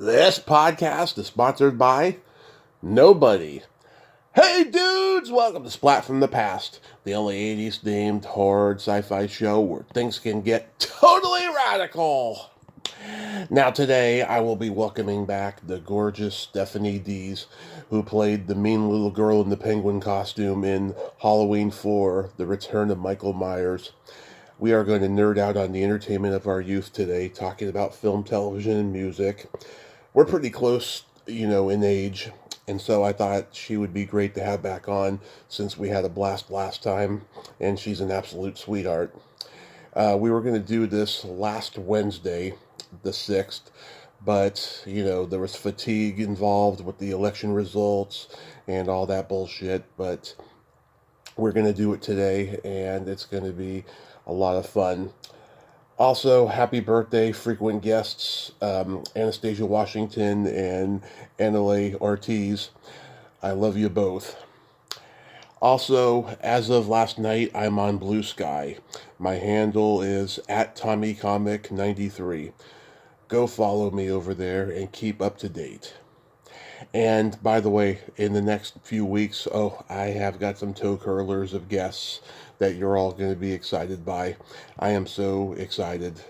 This podcast is sponsored by nobody. Hey dudes, welcome to Splat from the Past, the only 80s themed horror sci-fi show where things can get totally radical. Now today I will be welcoming back the gorgeous Stephanie Dees, who played the mean little girl in the penguin costume in Halloween 4, The Return of Michael Myers. We are going to nerd out on the entertainment of our youth today, talking about film, television, and music. We're pretty close, in age, and so I thought she would be great to have back on since we had a blast last time, and she's an absolute sweetheart. We were going to do this last Wednesday, the 6th, but, there was fatigue involved with the election results and all that bullshit, but we're going to do it today, and it's going to be a lot of fun. Also, happy birthday, frequent guests, Anastasia Washington and Annalee Ortiz. I love you both. Also, as of last night, I'm on Blue Sky. My handle is at TommyComic93. Go follow me over there and keep up to date. And by the way, in the next few weeks, I have got some toe curlers of guests that you're all going to be excited by. I am so excited.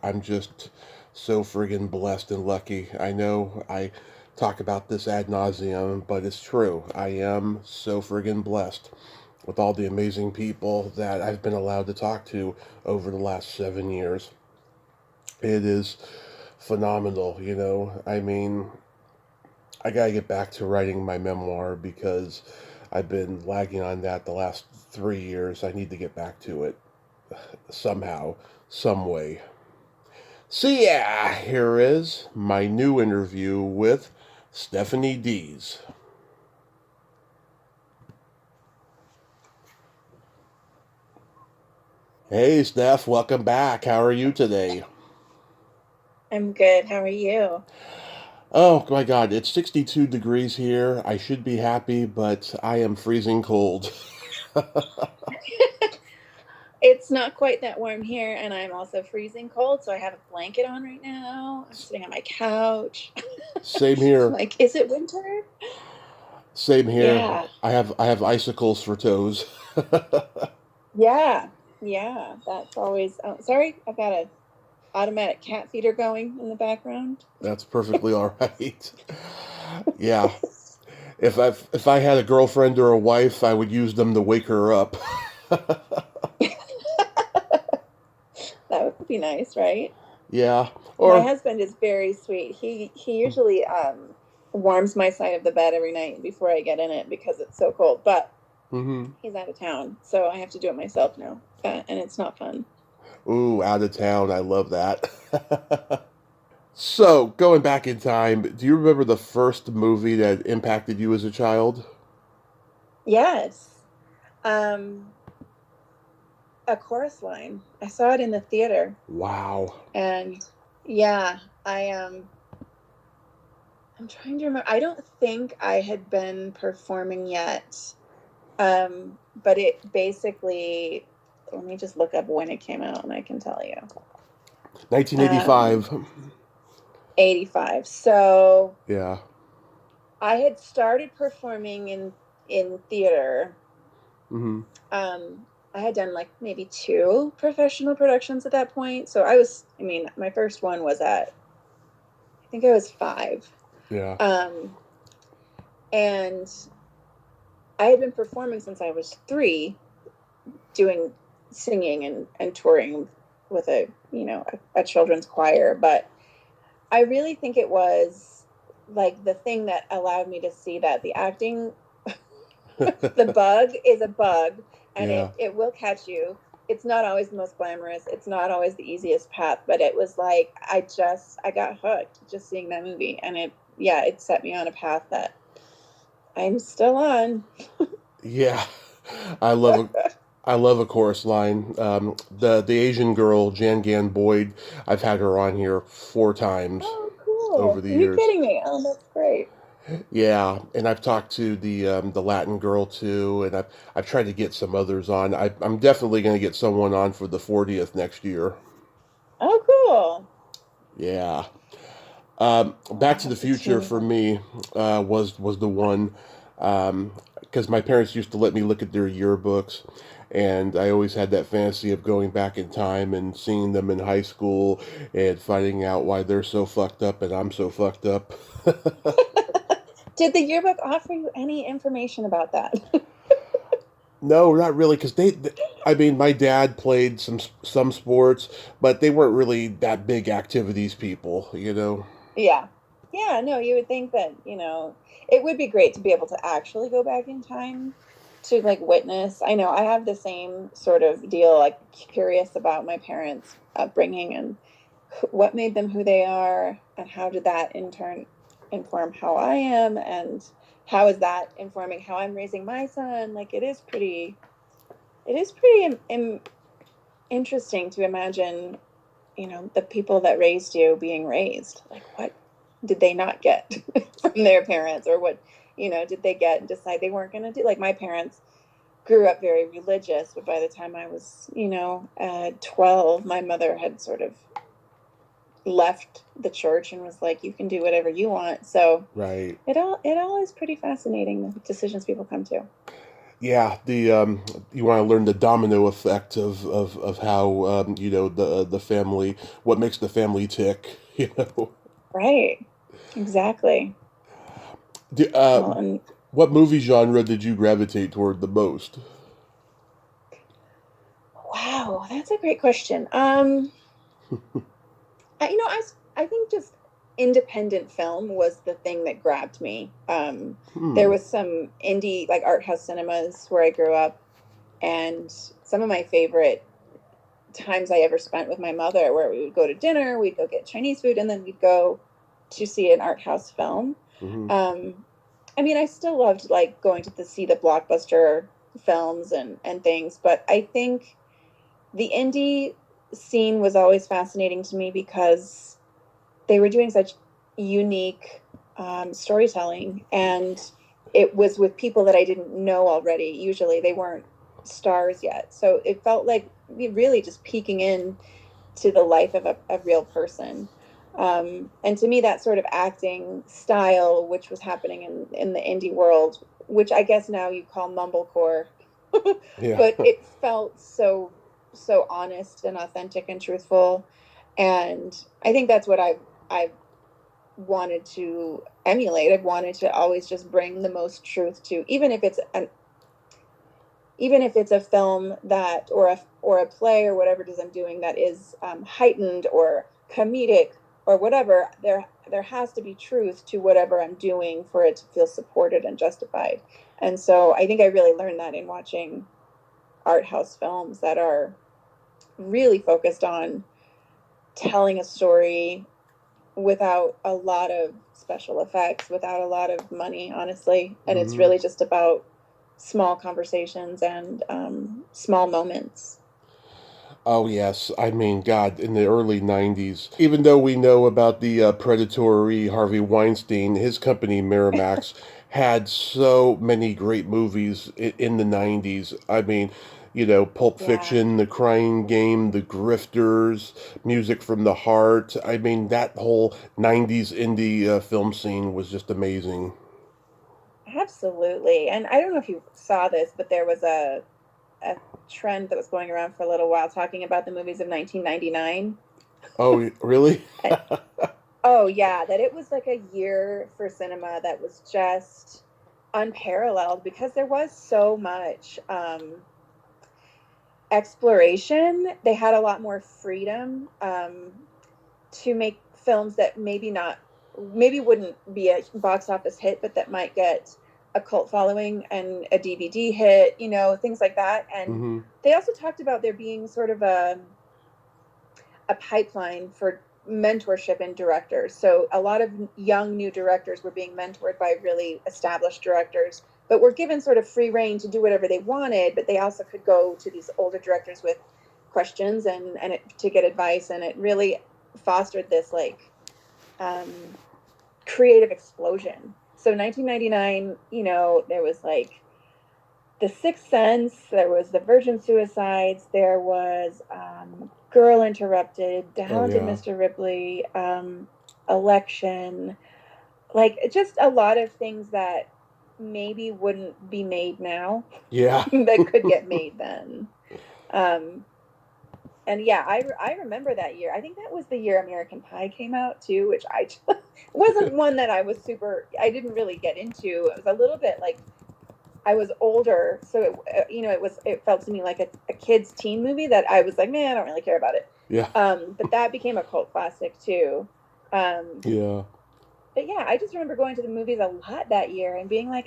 I'm just so friggin' blessed and lucky. I know I talk about this ad nauseum, but it's true. I am so friggin' blessed with all the amazing people that I've been allowed to talk to over the last 7 years. It is phenomenal, I mean, I gotta get back to writing my memoir because I've been lagging on that the last 3 years. I need to get back to it somehow, some way. So yeah, here is my new interview with Stephanie Dees. Hey Steph, welcome back. How are you today? I'm good. How are you? Oh my god, it's 62 degrees here. I should be happy, but I am freezing cold. It's not quite that warm here, and I'm also freezing cold, so I have a blanket on right now. I'm sitting on my couch. Same here. Like, is it winter? Same here. Yeah. I have icicles for toes. Yeah. Yeah. That's always. Oh, sorry, I've got a automatic cat feeder going in the background. That's perfectly all right. Yeah. If I had a girlfriend or a wife, I would use them to wake her up. That would be nice, right? Yeah. My Or husband is very sweet. He usually warms my side of the bed every night before I get in it because it's so cold. But mhm. he's out of town, so I have to do it myself now, and it's not fun. Ooh, out of town. I love that. So, going back in time, do you remember the first movie that impacted you as a child? Yes, um, a chorus line. I saw it in the theater, Wow. and yeah, I'm trying to remember. I don't think I had been performing yet, but it basically. Let me just look up when it came out, and I can tell you. 1985. 85. So Yeah. I had started performing in theater. Mhm. I had done like maybe 2 professional productions at that point. So I mean, my first one was I think I was 5. Yeah. Um, and I had been performing since I was 3, doing singing and touring with a children's choir. But I really think it was like the thing that allowed me to see that the acting, the bug is a bug, and Yeah. it will catch you. It's not always the most glamorous, it's not always the easiest path, but it was like I got hooked just seeing that movie, and it set me on a path that I'm still on. Yeah. I love a I love a chorus line. The Asian girl Jan Gan Boyd. I've had her on here 4 times Oh, over cool. the Are you years. kidding me? Oh, that's great. Yeah, and I've talked to the Latin girl too, and I've tried to get some others on. I'm definitely going to get someone on for the 40th next year. Oh, cool. Yeah. Back to the What's a Future teeny for one? me was the one because my parents used to let me look at their yearbooks, and I always had that fantasy of going back in time and seeing them in high school and finding out why they're so fucked up and I'm so fucked up. Did the yearbook offer you any information about that? No, not really, because I mean, my dad played some sports, but they weren't really that big activities people, you know. Yeah. Yeah, no, you would think that, it would be great to be able to actually go back in time to like witness. I know I have the same sort of deal, like curious about my parents' upbringing and what made them who they are, and how did that in turn inform how I am, and how is that informing how I'm raising my son? Like it is pretty interesting to imagine, the people that raised you being raised. Like, what did they not get from their parents, or what, did they get and decide they weren't going to do? Like, my parents grew up very religious, but by the time I was, 12, my mother had sort of left the church and was like, you can do whatever you want. So Right. it all is pretty fascinating, the decisions people come to. Yeah, the you want to learn the domino effect of how the family, what makes the family tick, you know. Right. Exactly. Do, Well, and what movie genre did you gravitate toward the most? wow, that's a great question. I think just independent film was the thing that grabbed me. There Hmm. was some indie, like art house cinemas where I grew up, and some of my favorite times I ever spent with my mother, where we would go to dinner, we'd go get Chinese food, and then we'd go to see an art house film. Hmm. Um, I mean, I still loved like going to see the blockbuster films and things, but I think the indie scene was always fascinating to me because they were doing such unique storytelling, and it was with people that I didn't know already. Usually they weren't stars yet, so it felt like we really just peeking in to the life of a real person. And to me, that sort of acting style, which was happening in the indie world, which I guess now you call mumblecore, Yeah. but it felt so honest and authentic and truthful. And I think that's what I've wanted to emulate. I've wanted to always just bring the most truth to, even if it's a film that, or a play or whatever it is I'm doing that is heightened or comedic or whatever. There has to be truth to whatever I'm doing for it to feel supported and justified. And so I think I really learned that in watching art house films that are really focused on telling a story without a lot of special effects, without a lot of money, honestly. And it's Hmm. really just about small conversations and small moments. Oh yes, I mean, God, in the early '90s, even though we know about the predatory Harvey Weinstein, his company Miramax had so many great movies in the '90s. I mean, Pulp Yeah, Fiction, The Crying Game, The Grifters, Music from the Heart. I mean, that whole '90s indie film scene was just amazing. absolutely. And I don't know if you saw this, but there was a trend that was going around for a little while talking about the movies of 1999. Oh, really? Oh yeah, that it was like a year for cinema that was just unparalleled because there was so much exploration. They had a lot more freedom to make films that maybe wouldn't be a box office hit, but that might get a cult following and a DVD hit, things like that. And Hmm. they also talked about there being sort of a pipeline for mentorship in directors. So a lot of young new directors were being mentored by really established directors, but were given sort of free reign to do whatever they wanted. But they also could go to these older directors with questions to get advice, and it really fostered this like um, creative explosion. So 1999, there was like the Sixth Sense, there was the Virgin Suicides, there was Girl Interrupted, Oh Talented yeah. Mr. Ripley. Election, like just a lot of things that maybe wouldn't be made now Yeah. that could get made then. Um, and yeah, I remember that year. I think that was the year American Pie came out too, which I wasn't one that I was super. I didn't really get into. It was a little bit like I was older, so it felt to me like a kid's teen movie that I was like, man, I don't really care about it. Yeah. But that became a cult classic too. Um, Yeah. but yeah, I just remember going to the movies a lot that year and being like,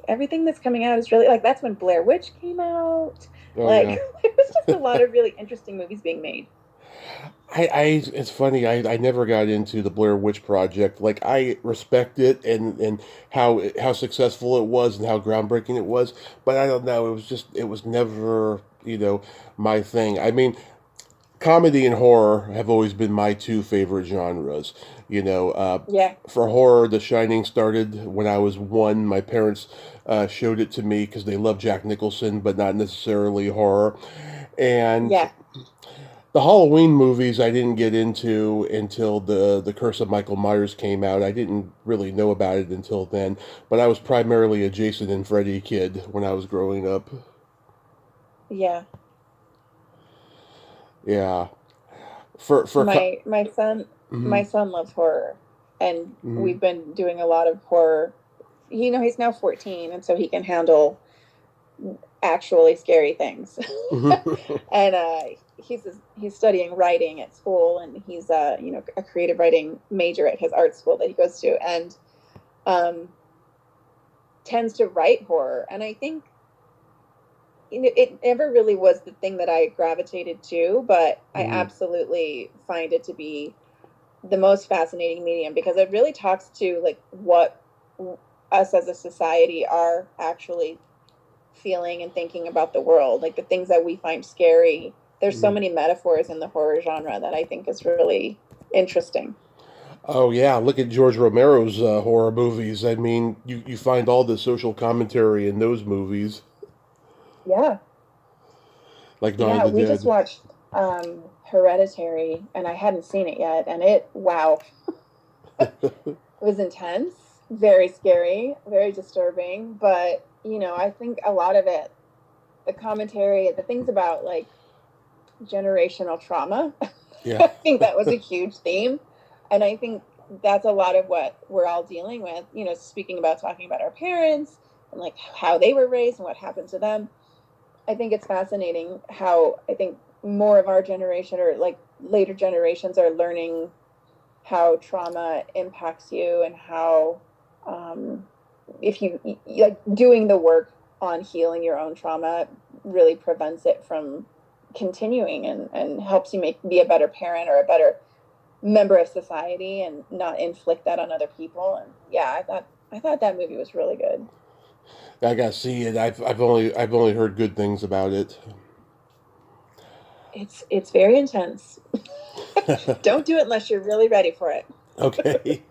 everything that's coming out is really like that's when Blair Witch came out. Oh Like yeah. there was just a lot of really interesting movies being made. It's funny. I never got into the Blair Witch Project. Like I respect it and how successful it was and how groundbreaking it was. But I don't know. It was never my thing. I mean, comedy and horror have always been my two favorite genres. Yeah, For horror, The Shining started when I was one. My parents showed it to me because they love Jack Nicholson, but not necessarily horror. And yeah. the Halloween movies I didn't get into until the Curse of Michael Myers came out. I didn't really know about it until then, but I was primarily a Jason and Freddy kid when I was growing up. Yeah. Yeah. For My son mm-hmm, my son loves horror, and mm-hmm. we've been doing a lot of horror. He's now 14, and so he can handle actually scary things. And he's studying writing at school, and he's a creative writing major at his art school that he goes to, and um tends to write horror. And I think it never really was the thing that I gravitated to, but I Mm-hmm. absolutely find it to be the most fascinating medium because it really talks to like what us as a society are actually feeling and thinking about the world, like the things that we find scary. There's so Mm-hmm. many metaphors in the horror genre that I think is really interesting. Oh yeah, look at George Romero's horror movies. I mean, you find all the social commentary in those movies, Yeah. like Dawn of Yeah, the we just Dead. watched Hereditary, and I hadn't seen it yet, and wow, it was intense, very scary, very disturbing, but I think a lot of it, the commentary, the things about like generational trauma, Yeah. I think that was a huge theme. And I think that's a lot of what we're all dealing with, speaking about talking about our parents and like how they were raised and what happened to them. I think it's fascinating how I think more of our generation or like later generations are learning how trauma impacts you and how um, if you like doing the work on healing your own trauma really prevents it from continuing and helps you be a better parent or a better member of society and not inflict that on other people. And yeah, I thought that movie was really good. I gotta see it. I've only heard good things about it. It's very intense. Don't do it unless you're really ready for it. Okay.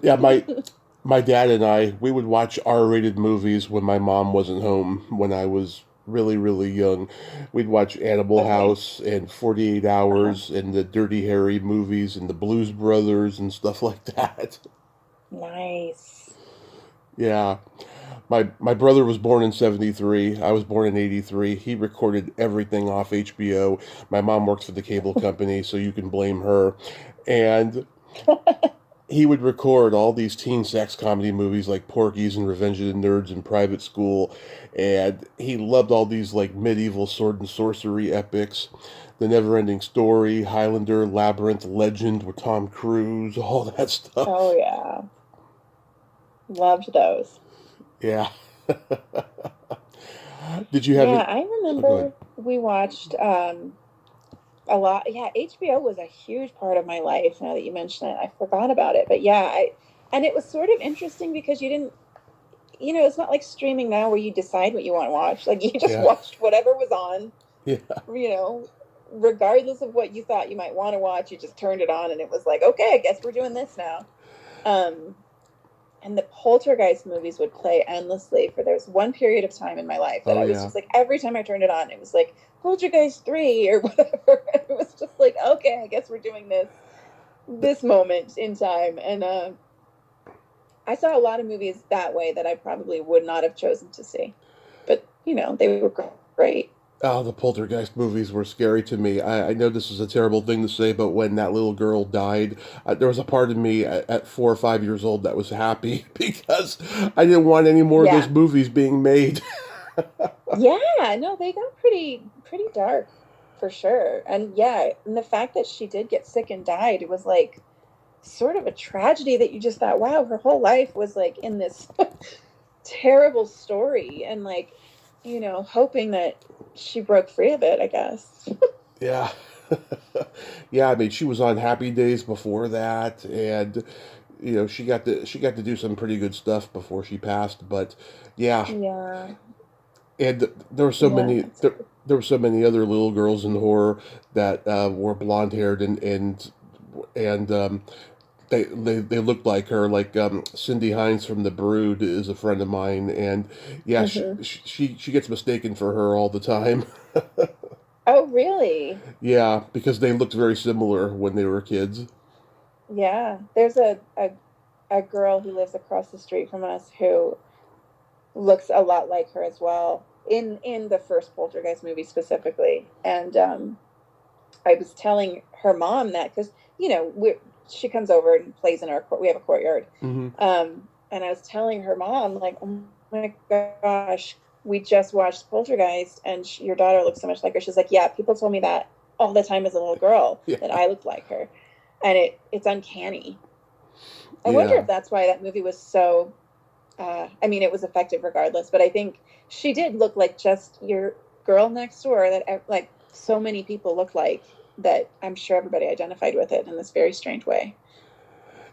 Yeah, my dad and I we would watch R-rated movies when my mom wasn't home when I was really young. We'd watch Animal Okay. House and 48 Uh-huh. Hours and the Dirty Harry movies and the Blues Brothers and stuff like that. Nice. Yeah. My brother was born in 73. I was born in 83. He recorded everything off HBO. My mom works for the cable company, so you can blame her. And he would record all these teen sex comedy movies like Porky's and Revenge of the Nerds and Private School, and he loved all these like medieval sword and sorcery epics, The Never-Ending Story, Highlander, Labyrinth, Legend with Tom Cruise, all that Oh stuff. yeah. Loved those. Yeah. Did you have Yeah, it? I Oh, go ahead. remember we watched a lot. Yeah, HBO was a huge part of my life now that you mention it. I forgot about it. But yeah, I and it was sort of interesting because you didn't, it's not like streaming now where you decide what you want to watch. Like you just Yeah. watched whatever was on, Yeah. you know, regardless of what you thought you might want to watch, you just turned it on and it was like, okay, I guess we're doing this now. Um and the Poltergeist movies would play endlessly for there was one period of time in my life that Oh I was yeah. just like, every time I turned it on, it was like Poltergeist 3 or whatever. It was just like, okay, I guess we're doing this moment in time. And I saw a lot of movies that way that I probably would not have chosen to see. But, they were great. Oh, the Poltergeist movies were scary to me. I know this is a terrible thing to say, but when that little girl died, there was a part of me at 4 or 5 years old that was happy because I didn't want any more of those Yeah. movies being made. Yeah, no, they got pretty dark for sure. And yeah, and the fact that she did get sick and died, it was like sort of a tragedy that you just thought, wow, her whole life was like in this terrible story and like, hoping that she broke free of it, I guess. Yeah. Yeah, I mean, she was on Happy Days before that, and she got to do some pretty good stuff before she passed. But yeah, Yeah. and there were so Yeah, many there were so many other little girls in horror that were blonde haired and they looked like her. Like Cindy Hines from The Brood is a friend of mine, and yeah, hmm she gets mistaken for her all the time. Oh, really? Yeah, because they looked very similar when they were kids. Yeah. There's a girl who lives across the street from us who looks a lot like her as well in the first Poltergeist movie specifically. And I was telling her mom that because she comes over and plays in our court. We have a courtyard, Hmm. and I was telling her mom like, oh my gosh, we just watched Poltergeist, and your daughter looks so much like her. She's like, yeah, people told me that all the time as a little girl Yeah, that I looked like her, and it's uncanny. I wonder yeah, if that's why that movie was so. I mean, it was effective regardless, but I think she did look like just your girl next door that like so many people look like that. I'm sure everybody identified with it in this very strange way.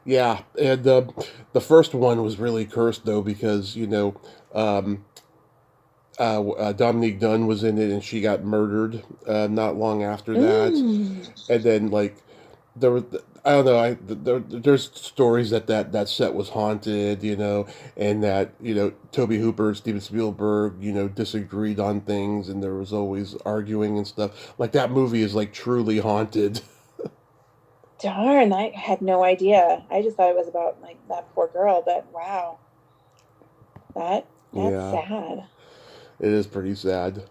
yeah. And the first one was really cursed though because um, Dominique Dunn was in it and she got murdered not long after that. Mm. And then like there was I don't know there's stories that set was haunted, and that Toby Hooper, Steven Spielberg, disagreed on things, and there was always arguing and stuff. Like that movie is like truly haunted. Darn, I had no idea. I just thought it was about like that poor girl, but wow, that's Yeah, sad. it is pretty sad.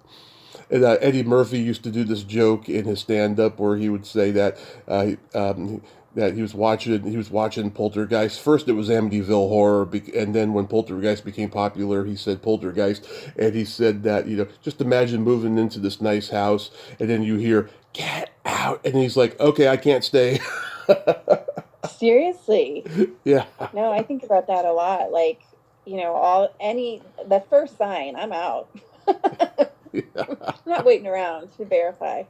And Eddie Murphy used to do this joke in his stand-up where he would say that he was watching Poltergeist. First, it was Amityville Horror, and then when Poltergeist became popular, he said Poltergeist, and he said that just imagine moving into this nice house, and then you hear "Get out," and he's like, "Okay, I can't stay." Seriously. Yeah, No, I think about that a lot. Like, the first sign, I'm out. I'm not waiting around to verify.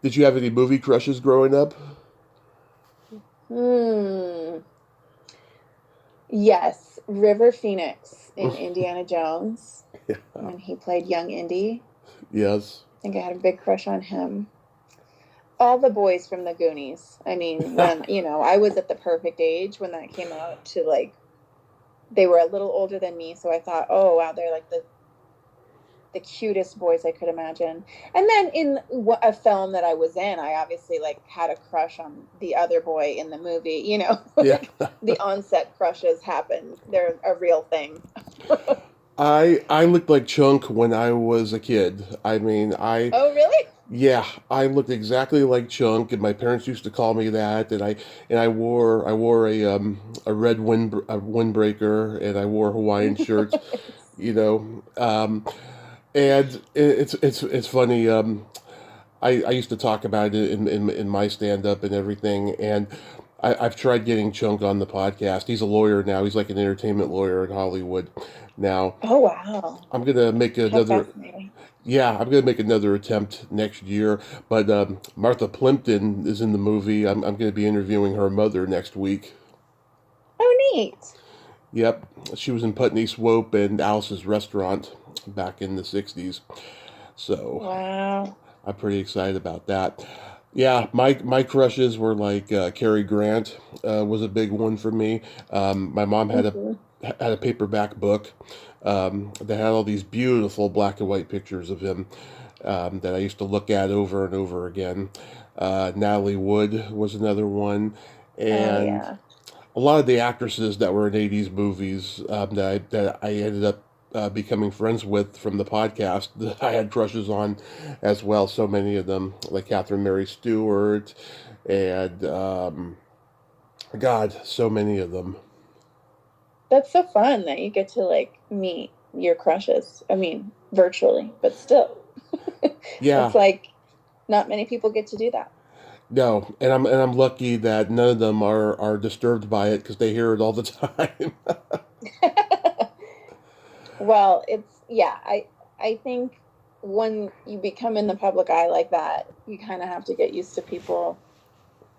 Did you have any movie crushes growing up? Hmm. Yes, River Phoenix in Indiana Jones Yeah. when he played young Indy. Yes. I think I had a big crush on him. All the boys from the Goonies. I mean, when, I was at the perfect age when that came out to like they were a little older than me, so I thought, "Oh, wow, they're like the cutest boys I could imagine." And then in a film that I was in, I obviously like had a crush on the other boy in the movie. Yeah. Like the onset crushes happen. They're a real thing. I looked like Chunk when I was a kid. I mean, Oh, really? yeah, I looked exactly like Chunk, and my parents used to call me that. And I wore a red windbreaker, and I wore Hawaiian shirts. Nice. You know, and it's funny. I used to talk about it in my stand up and everything, and I've tried getting Chunk on the podcast. He's a lawyer now. He's like an entertainment lawyer in Hollywood now. Oh, wow. I'm gonna make How another. fascinating. Yeah, I'm gonna make another attempt next year. But Martha Plimpton is in the movie. I'm gonna be interviewing her mother next week. Oh, neat. Yep, she was in Putney Swope and Alice's Restaurant back in the '60s. So Wow. I'm pretty excited about that. Yeah, my crushes were like Cary Grant was a big one for me. My mom Hmm. had a paperback book that had all these beautiful black and white pictures of him that I used to look at over and over again. Natalie Wood was another one, Oh and yeah. a lot of the actresses that were in '80s movies that I ended up becoming friends with from the podcast that I had crushes on as well. So many of them, like Catherine Mary Stewart, and God, so many of them. That's so fun that you get to like meet your crushes. I mean, virtually, but still. It's Yeah, like not many people get to do that. no, and I'm lucky that none of them are disturbed by it because they hear it all the time. Well, it's yeah, I think when you become in the public eye like that, you kind of have to get used to people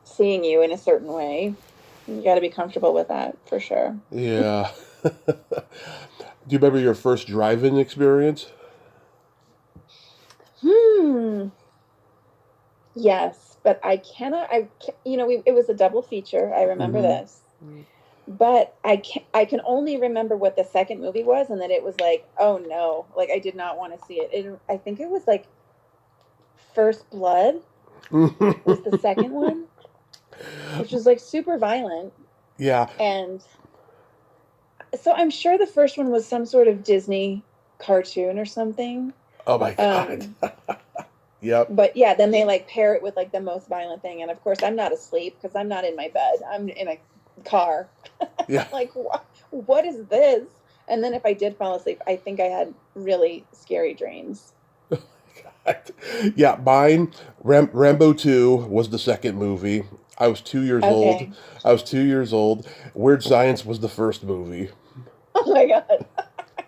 seeing you in a certain way. You got to be comfortable with that for sure. Yeah. Do you remember your first drive-in experience? Hmm. Yes, but I cannot. It was a double feature. I remember Mm-hmm. this, but I can only remember what the second movie was, and that it was like, oh no, like I did not want to see it. I think it was like First Blood was the second one, which was like super violent. Yeah. And so I'm sure the first one was some sort of Disney cartoon or something. Oh my God. Um, Yep. but yeah, then they like pair it with like the most violent thing. And of course, I'm not asleep because I'm not in my bed. I'm in a car. Yeah. Like, what is this? And then if I did fall asleep, I think I had really scary dreams. Yeah, mine, Rambo 2 was the second movie. I was 2 years old. Okay. I was 2 years old. Weird Science was the first movie. Oh my God.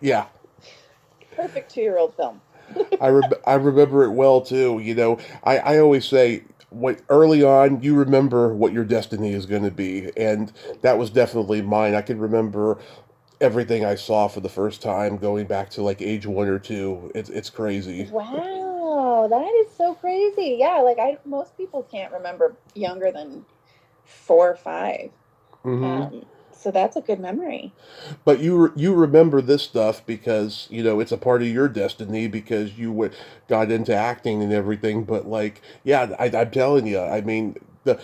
Yeah, Perfect 2-year-old film. I remember it well too. I always say, what early on you remember what your destiny is going to be, and that was definitely mine. I can remember everything I saw for the first time going back to like age 1 or 2. It's crazy. Wow, that is so crazy. Yeah, like I most people can't remember younger than 4 or 5. Hmm. So that's a good memory. But you remember this stuff because it's a part of your destiny because got into acting and everything. But like, yeah, I'm telling you, I mean, the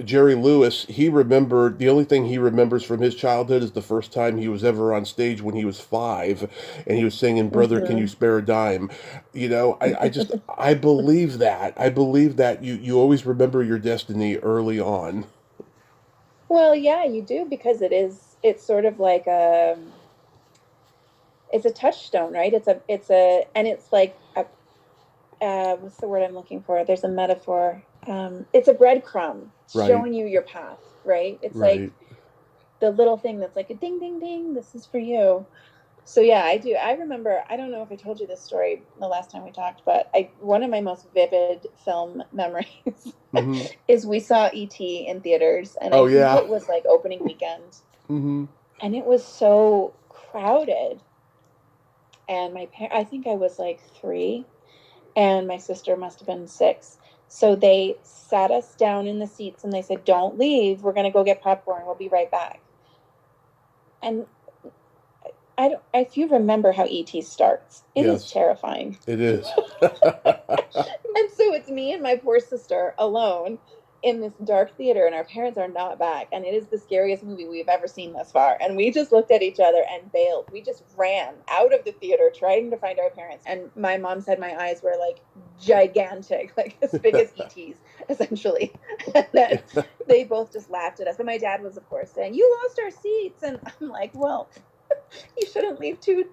Jerry Lewis, he remembered the only thing he remembers from his childhood is the first time he was ever on stage when he was 5, and he was singing "Brother, Can You Hmm. Spare a Dime." I believe that. I believe that you always remember your destiny early on. Well, yeah, you do because it's sort of like it's a touchstone, right? And it's like what's the word I'm looking for? There's a metaphor. It's a breadcrumb Right. showing you your path, right? It's Right. like the little thing that's like a ding, ding, ding. This is for you. So yeah, I do. I remember. I don't know if I told you this story the last time we talked, but I one of my most vivid film memories Hmm. is we saw E.T. in theaters, and Oh I think yeah. it was like opening weekend, Hmm. and it was so crowded. And I think I was like 3, and my sister must have been 6. So they sat us down in the seats and they said, "Don't leave. We're gonna go get popcorn. We'll be right back." And I don't. If you remember how ET starts, it is Yes, terrifying. it is. And so it's me and my poor sister alone in this dark theater, and our parents are not back. And it is the scariest movie we've ever seen thus far. And we just looked at each other and bailed. We just ran out of the theater trying to find our parents. And my mom said my eyes were like gigantic, like as big as ET's, essentially. And then they both just laughed at us. But my dad was, of course, saying, "You lost our seats." And I'm like, well, you shouldn't leave 2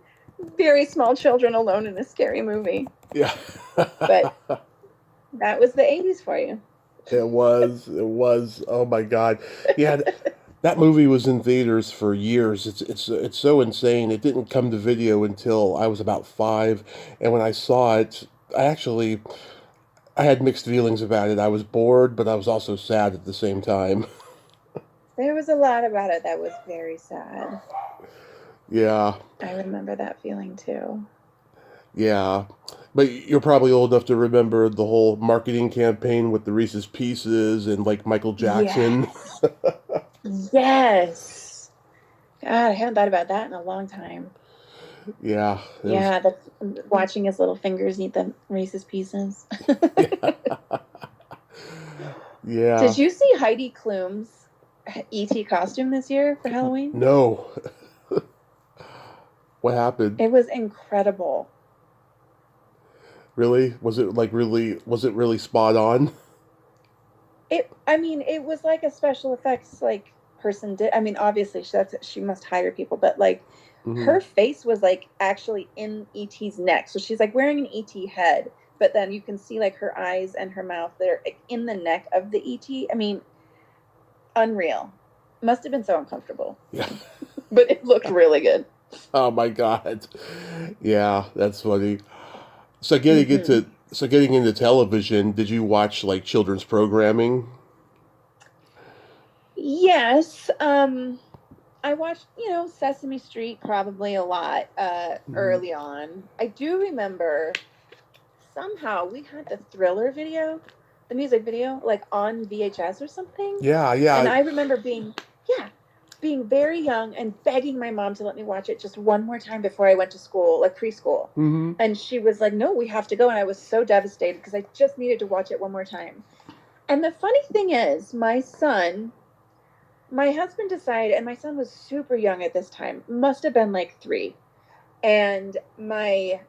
very small children alone in a scary movie. Yeah. But that was the 80s for you. It was. It was. Oh my God. Yeah, that movie was in theaters for years. It's so insane. It didn't come to video until I was about 5, and when I saw it, I had mixed feelings about it. I was bored, but I was also sad at the same time. There was a lot about it that was very sad. Yeah. I remember that feeling too. Yeah. But you're probably old enough to remember the whole marketing campaign with the Reese's Pieces and like Michael Jackson. Yes. Yes. God, I haven't thought about that in a long time. Yeah, it was. Yeah, that's watching his little fingers eat the Reese's Pieces. Yeah, yeah. Did you see Heidi Klum's ET costume this year for Halloween? No, what happened? It was incredible. Really? Was it like really? Was it really spot on? I mean, it was like a special effects like person did. I mean, obviously she must hire people, but like Hmm. her face was like actually in ET's neck. So she's like wearing an ET head, but then you can see like her eyes and her mouth, they're like, in the neck of the ET. I mean, unreal. Must have been so uncomfortable, Yeah. but it looked really good. Oh my God. Yeah, that's funny. So Hmm. getting into television, did you watch like children's programming? Yes. I watched, Sesame Street probably a lot Mhm. early on. I do remember somehow we had the Thriller video, the music video, like on VHS or something. Yeah, And yeah. I remember yeah, being very young and begging my mom to let me watch it just one more time before I went to school, like preschool. Hmm. And she was like, no, we have to go. And I was so devastated because I just needed to watch it one more time. And the funny thing is, my husband decided, and my son was super young at this time, must have been like 3. And my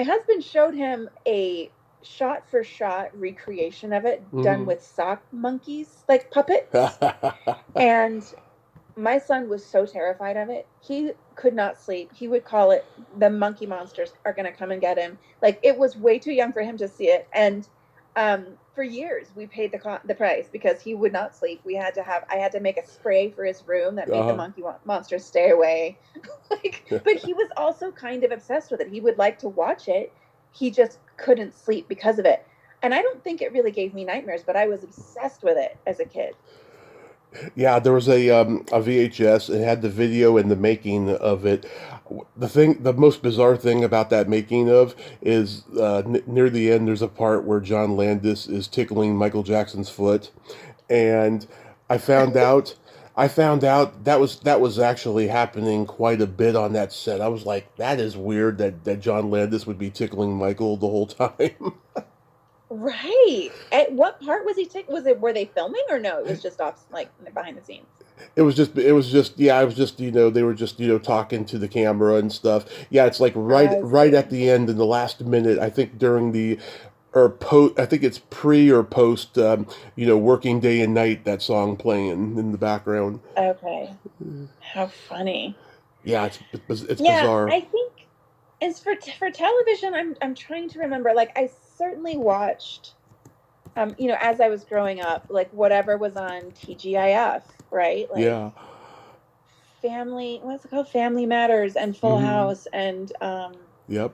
husband showed him a shot for shot recreation of it done Hmm. with sock monkeys, like puppets. And my son was so terrified of it. He could not sleep. He would call it the monkey monsters are going to come and get him. Like it was way too young for him to see it. And for years we paid the price because he would not sleep. I had to make a spray for his room that made the Uh-huh. monkey monsters stay away. Like, but he was also kind of obsessed with it. He would like to watch it. He just couldn't sleep because of it. And I don't think it really gave me nightmares, but I was obsessed with it as a kid. Yeah, there was a VHS. It had the video and the making of it. The most bizarre thing about that making of is near the end. There's a part where John Landis is tickling Michael Jackson's foot, and I found out. I found out that was actually happening quite a bit on that set. I was like, that is weird that John Landis would be tickling Michael the whole time. Right. At what part was he taking? Was it were they filming or no? It was just off like behind the scenes. Yeah, I was just they were just talking to the camera and stuff. Yeah, it's like I right at see. the end in the last minute. I think during the or post. I think it's pre or post. Working day and night. That song playing in the background. Okay. How funny. Yeah, it's Yeah, bizarre. I think as for television, I'm trying to remember. Like I certainly watched as I was growing up, like whatever was on TGIF, right? Like Yeah. what's it called? Family Matters and Full Hmm. House and Yep.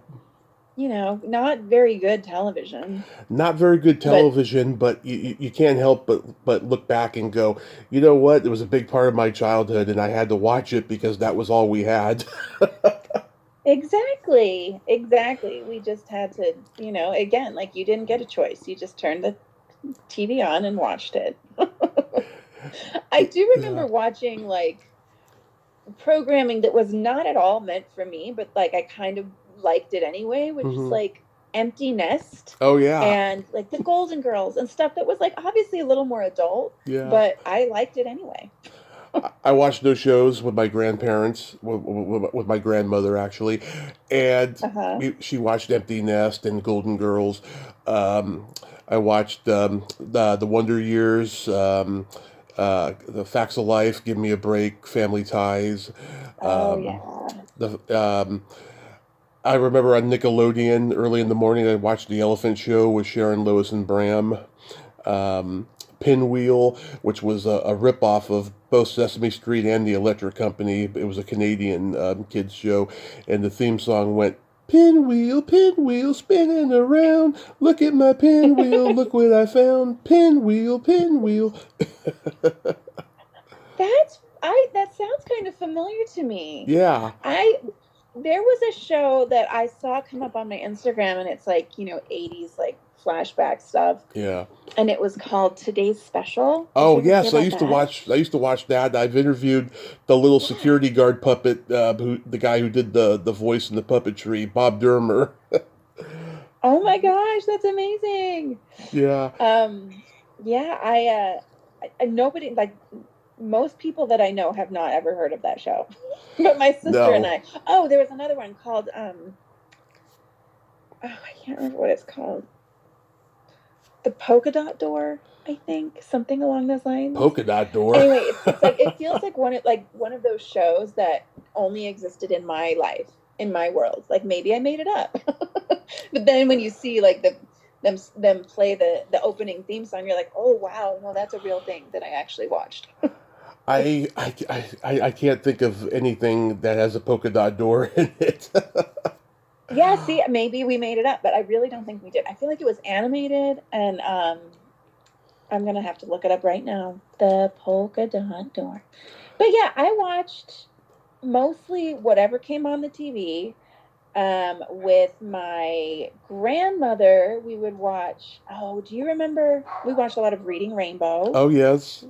not very good television. Not very good But television, but you can't help but look back and go, you know what? It was a big part of my childhood, and I had to watch it because that was all we had. exactly, exactly. We just had to, again, like you didn't get a choice. You just turned the TV on and watched it. I do Yeah. remember watching like programming that was not at all meant for me, but like I kind of liked it anyway, which was Hmm. like Empty Nest Oh yeah, and like the Golden Girls and stuff that was like obviously a little more adult, yeah. but I liked it anyway. I watched those shows with my grandparents, with my grandmother actually, and Uh-huh. she watched Empty Nest and Golden Girls. Um, I watched the Wonder Years, the Facts of Life, Give Me a Break, Family Ties. Oh Um, yeah. the I remember on Nickelodeon early in the morning I watched The Elephant Show with Sharon Lois and Bram. um, Pinwheel, which was a ripoff of both Sesame Street and The Electric Company. It was a Canadian kids show, and the theme song went, Pinwheel, pinwheel, spinning around. Look at my pinwheel, look what I found. Pinwheel, pinwheel. That sounds kind of familiar to me. Yeah. I there was a show that I saw come up on my Instagram, and it's like, 80s like flashback stuff, Yeah. and it was called Today's Special. Did Oh you ever hear yes, I about used to that? watch. I used to watch that. I've interviewed the little Yeah. security guard puppet, the guy who did the voice in the puppetry, Bob Dermer. Oh my gosh, that's amazing. Yeah. Um, yeah, nobody, like, most people that I know have not ever heard of that show, but my sister and No. I. Oh, there was another one called oh, I can't remember what it's called. The Polka Dot Door, I think, something along those lines. Polka Dot Door. Anyway, it's like, it feels like one of those shows that only existed in my life, in my world. Like, maybe I made it up. But then when you see like them play the opening theme song, you're like, oh wow, no, that's a real thing that I actually watched. I can't think of anything that has a polka dot door in it. Yeah, see, maybe we made it up, but I really don't think we did. I feel like it was animated, and I'm gonna have to look it up right now. The Polka Dot Door. But yeah, I watched mostly whatever came on the TV. With my grandmother, we would watch. Oh, do you remember? We watched a lot of Reading Rainbow. Oh yes.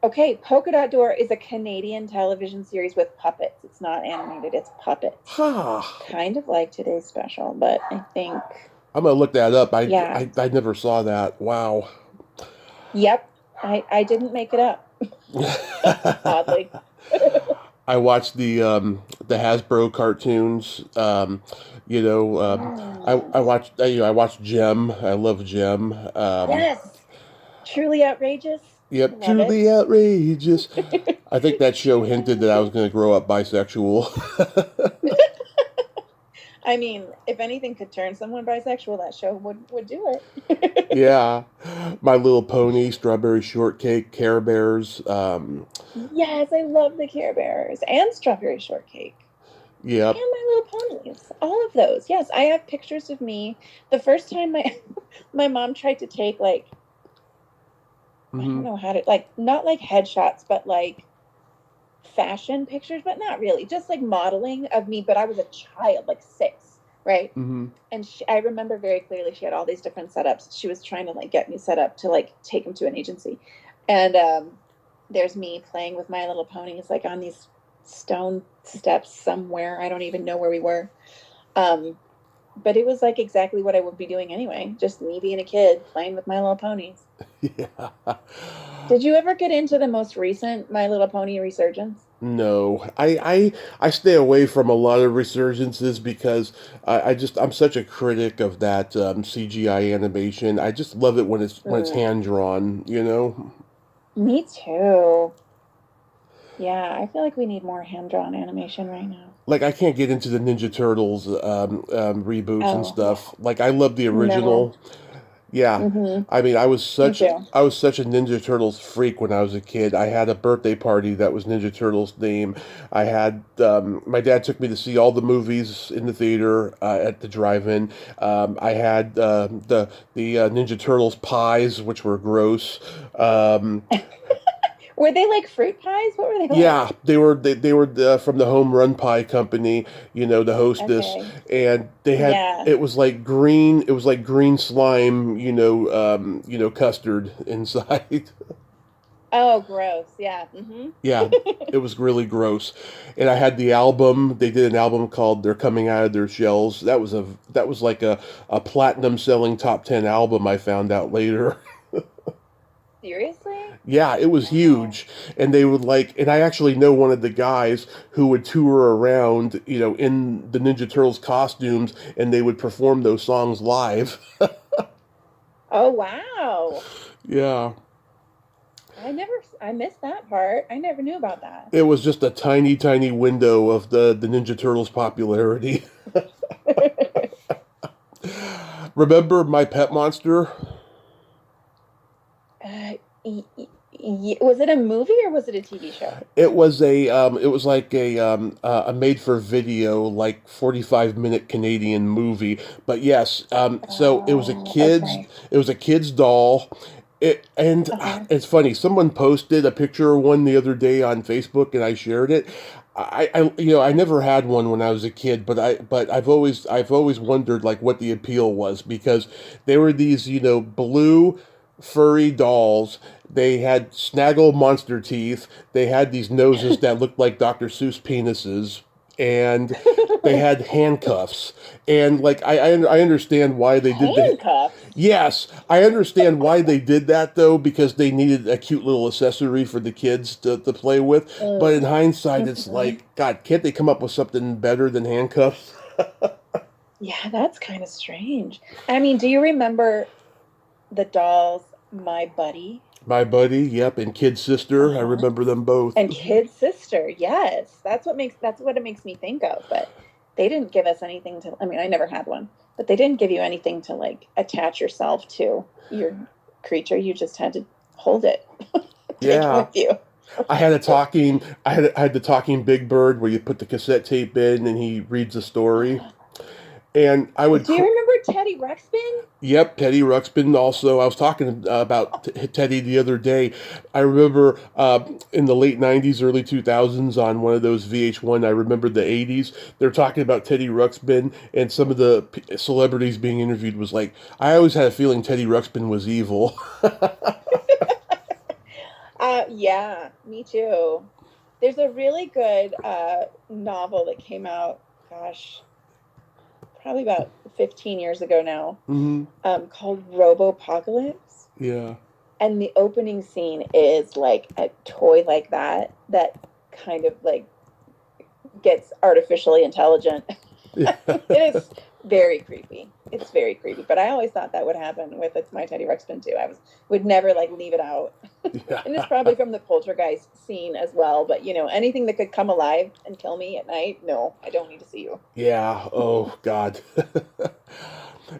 Okay, Polka Dot Door is a Canadian television series with puppets. It's not animated; it's puppets. Huh. Kind of like Today's Special, but I think. I'm gonna look that up. Yeah. I never saw that. Wow. Yep, I didn't make it up. Oddly. I watched the Hasbro cartoons. I watched I watched Gem. I love Gem. Yes, truly outrageous. Yep, Love it. truly outrageous. I think that show hinted that I was going to grow up bisexual. I mean, if anything could turn someone bisexual, that show would do it. Yeah, My Little Pony, Strawberry Shortcake, Care Bears. Yes, I love the Care Bears and Strawberry Shortcake Yep. and My Little Ponies. All of those. Yes, I have pictures of me. The first time my mom tried to take, like, I don't know how to, like, not like headshots, but like fashion pictures, but not really, just like modeling of me. But I was a child, like 6, right? Mm-hmm. And I remember very clearly she had all these different setups. She was trying to like get me set up to like take them to an agency. And there's me playing with My Little Ponies, like on these stone steps somewhere. I don't even know where we were. But it was like exactly what I would be doing anyway. Just me being a kid playing with My Little Ponies. Yeah. Did you ever get into the most recent My Little Pony resurgence? No, I stay away from a lot of resurgences because I'm such a critic of that CGI animation. I just love it when it's hand drawn. Me too. Yeah, I feel like we need more hand-drawn animation right now. Like I can't get into the Ninja Turtles reboots and Oh, stuff. Like I love the no. original. Yeah. Mm-hmm. I mean, Me too. I was such a Ninja Turtles freak when I was a kid. I had a birthday party that was Ninja Turtles theme. I had my dad took me to see all the movies in the theater at the drive-in. I had the Ninja Turtles pies, which were gross. Were they like fruit pies? What were they like? Yeah, they were from the Home Run Pie Company, the hostess, Okay. and they had Yeah. it was like green slime, custard inside. Oh, gross. Yeah. Mm-hmm. Yeah, it was really gross. And I had the album. They did an album called "They're Coming Out of Their Shells." That was like a platinum selling top 10 album. I found out later. Seriously? Yeah, it was huge. And they would and I actually know one of the guys who would tour around, in the Ninja Turtles costumes, and they would perform those songs live. Oh, wow. Yeah. I missed that part. I never knew about that. It was just a tiny, tiny window of the Ninja Turtles popularity. Remember My Pet Monster? Was it a movie or was it a TV show? It was like a made for video, like 45-minute Canadian movie. But yes, so Okay. it was a kid's doll. Uh-huh. It's funny. Someone posted a picture of one the other day on Facebook, and I shared it. I never had one when I was a kid, but I've always wondered like what the appeal was because they were these, blue furry dolls. They had snaggle monster teeth. They had these noses that looked like Dr. Seuss penises, and they had handcuffs. And like I understand why they did the Handcuffs. Yes, I understand why they did that though, because they needed a cute little accessory for the kids to play with. But in hindsight, it's like, God, can't they come up with something better than handcuffs? Yeah, that's kind of strange. I mean, do you remember the dolls, My Buddy? My buddy, yep, and kid sister, I Uh-huh. remember them both. And Kid Sister, yes. That's what it makes me think of. But they didn't give us anything to, I mean, I never had one, but they didn't give you anything to like attach yourself to your creature. You just had to hold it, take it Yeah, with you. I had the talking Big Bird where you put the cassette tape in and he reads a story, and I would. Do you remember Teddy Ruxpin? Yep, Teddy Ruxpin also. I was talking about Teddy the other day. I remember in the late 90s, early 2000s on one of those VH1, I remember the 80s. They're talking about Teddy Ruxpin, and some of the celebrities being interviewed was like, I always had a feeling Teddy Ruxpin was evil. Yeah, me too. There's a really good novel that came out, gosh, probably about 15 years ago now, Hmm. called Robopocalypse. Yeah. And the opening scene is like a toy like that kind of like gets artificially intelligent. It is very creepy. It's very creepy. But I always thought that would happen with my Teddy Ruxpin too. Would never like leave it out. And it's probably from the Poltergeist scene as well. But anything that could come alive and kill me at night, no, I don't need to see you. Yeah. Oh God.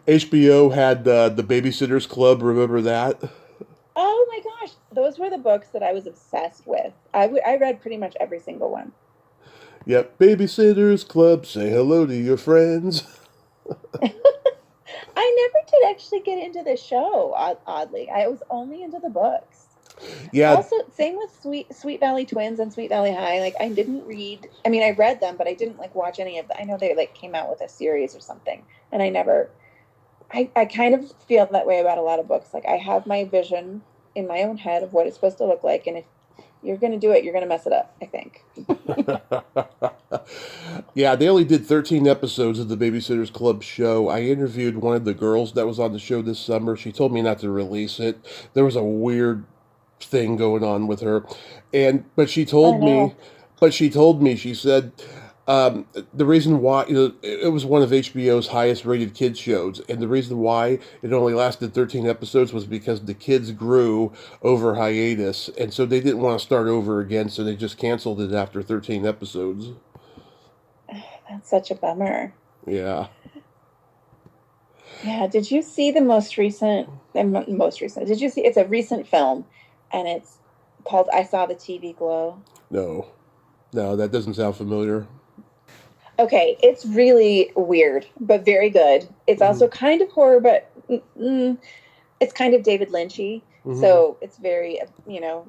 HBO had the Babysitters Club. Remember that? Oh my gosh, those were the books that I was obsessed with. I read pretty much every single one. Yep. Babysitters Club. Say hello to your friends. I never did actually get into the show, oddly. I was only into the books. Yeah. Also, same with Sweet Valley Twins and Sweet Valley High. Like I didn't read. I mean, I read them, but I didn't like watch any of them. I know they like came out with a series or something, and I never. I kind of feel that way about a lot of books. Like I have my vision in my own head of what it's supposed to look like, and if you're going to do it, you're going to mess it up, I think. Yeah, they only did 13 episodes of the Babysitters Club show. I interviewed one of the girls that was on the show this summer. She told me not to release it. There was a weird thing going on with her. And Oh no. she told me, she said, the reason why, it was one of HBO's highest rated kids shows, and the reason why it only lasted 13 episodes was because the kids grew over hiatus, and so they didn't want to start over again, so they just canceled it after 13 episodes. That's such a bummer. Yeah. Yeah, did you see the most recent? Did you see it's a recent film and it's called I Saw the TV Glow. No. No, that doesn't sound familiar. Okay, it's really weird, but very good. It's Hmm. also kind of horror, but it's kind of David Lynchy. Hmm. So it's very,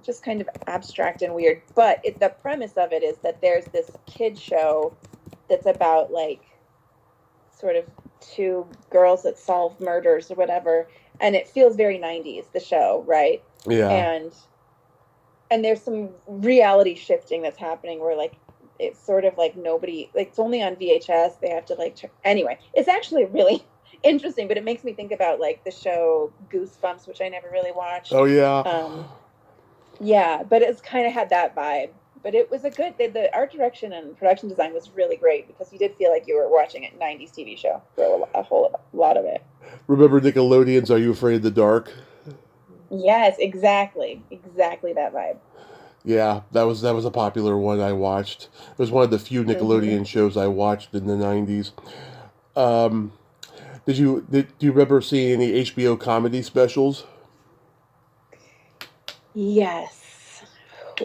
just kind of abstract and weird. But the premise of it is that there's this kid show that's about like sort of two girls that solve murders or whatever, and it feels very 90s, the show, right? Yeah. And there's some reality shifting that's happening where like it's sort of like nobody like it's only on VHS. They have to like anyway. It's actually really interesting, but it makes me think about like the show Goosebumps, which I never really watched. Oh, yeah. Yeah, but it's kind of had that vibe. But it was the art direction and production design was really great because you did feel like you were watching a 90s TV show for a whole lot of it. Remember Nickelodeon's Are You Afraid of the Dark? Yes, exactly. Exactly that vibe. Yeah, that was a popular one I watched. It was one of the few Mm-hmm. Nickelodeon shows I watched in the 90s. Um, do you remember seeing any HBO comedy specials? Yes.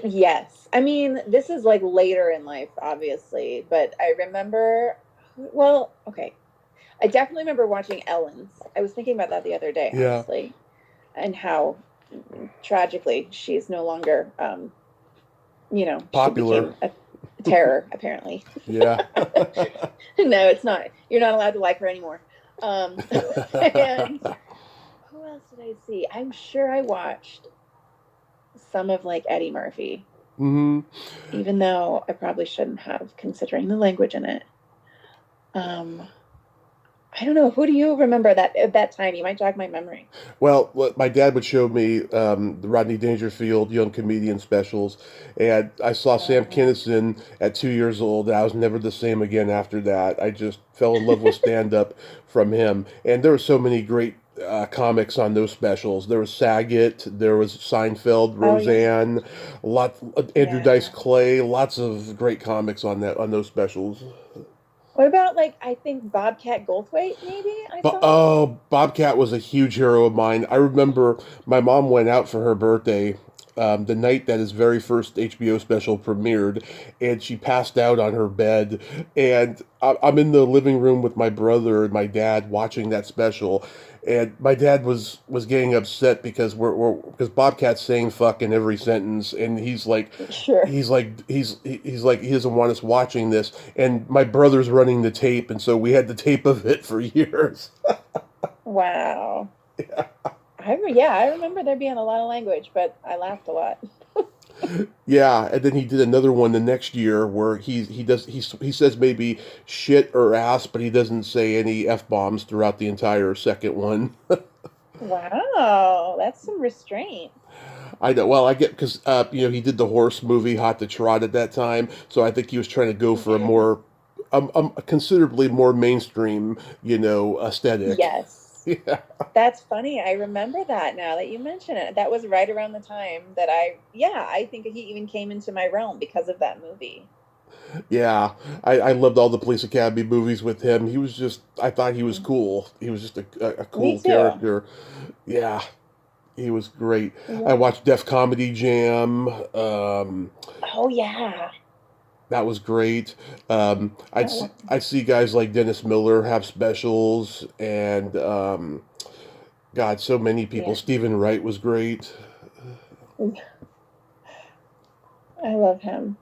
Yes. I mean, this is like later in life, obviously, but I remember, well, okay. I definitely remember watching Ellen's. I was thinking about that the other day, Yeah, honestly, and how tragically she's no longer, she popular. became a terror, apparently. Yeah. No, it's not. You're not allowed to like her anymore. And who else did I see? I'm sure I watched some of like Eddie Murphy, hmm even though I probably shouldn't have, considering the language in it. Um, I don't know. Who do you remember that at that time? You might jog my memory. Well, what my dad would show me the Rodney Dangerfield young comedian specials, and I saw Sam Uh, Kinison at 2 years old. And I was never the same again after that. I just fell in love with stand up from him, and there were so many great comics on those specials. There was Saget, there was Seinfeld, oh yeah, Roseanne, lot Andrew yeah. Dice Clay, lots of great comics on those specials. What about like I think Bobcat Goldthwait? Maybe I But saw. oh, Bobcat was a huge hero of mine. I remember my mom went out for her birthday the night that his very first HBO special premiered, and she passed out on her bed. And I'm in the living room with my brother and my dad watching that special, and my dad was getting upset because because Bobcat's saying "fuck" in every sentence, and Sure. he's like he doesn't want us watching this, and my brother's running the tape, and so we had the tape of it for years. Wow. I remember there being a lot of language, but I laughed a lot. Yeah, and then he did another one the next year where he says maybe shit or ass, but he doesn't say any f bombs throughout the entire second one. Wow, that's some restraint. I know. Well, I get because he did the horse movie Hot to Trot at that time, so I think he was trying to go for a Mhm. more a considerably more mainstream aesthetic. Yes. Yeah. That's funny. I remember that now that you mention it. That was right around the time that I think he even came into my realm because of that movie. Yeah, I loved all the Police Academy movies with him. I thought he was cool. He was just a Me cool too. character. Yeah, he was great. I Yeah. watched Def Comedy Jam. Oh yeah. That was great. That one. I'd see guys like Dennis Miller have specials, and God, so many people. Yeah. Stephen Wright was great. I love him.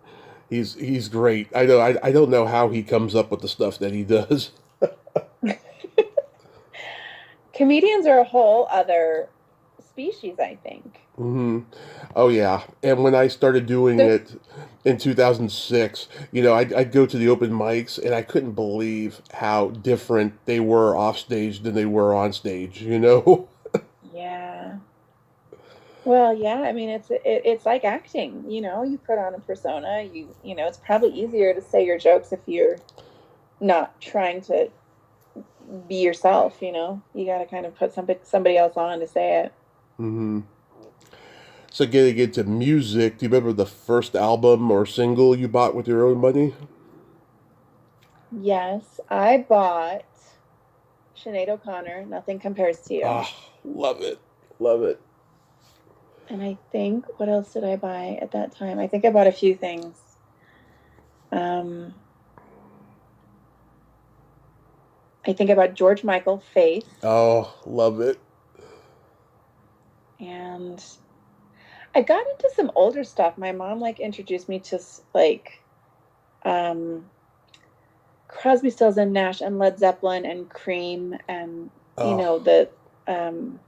He's great. I know. I don't know how he comes up with the stuff that he does. Comedians are a whole other species, I think. hmm Oh yeah, and when I started doing So, it in 2006, I'd go to the open mics, and I couldn't believe how different they were off stage than they were on stage. yeah. Well, yeah, I mean it's like acting, you put on a persona, it's probably easier to say your jokes if you're not trying to be yourself, You got to kind of put somebody else on to say it. hmm So getting into music, do you remember the first album or single you bought with your own money? Yes, I bought Sinead O'Connor, Nothing Compares to You. Ah, love it, love it. And I think what else did I buy at that time? I think I bought a few things. Um I think I bought George Michael, Faith, Oh, love it. and I got into some older stuff. My mom like introduced me to like um Crosby, Stills and Nash and Led Zeppelin and Cream and Oh, the um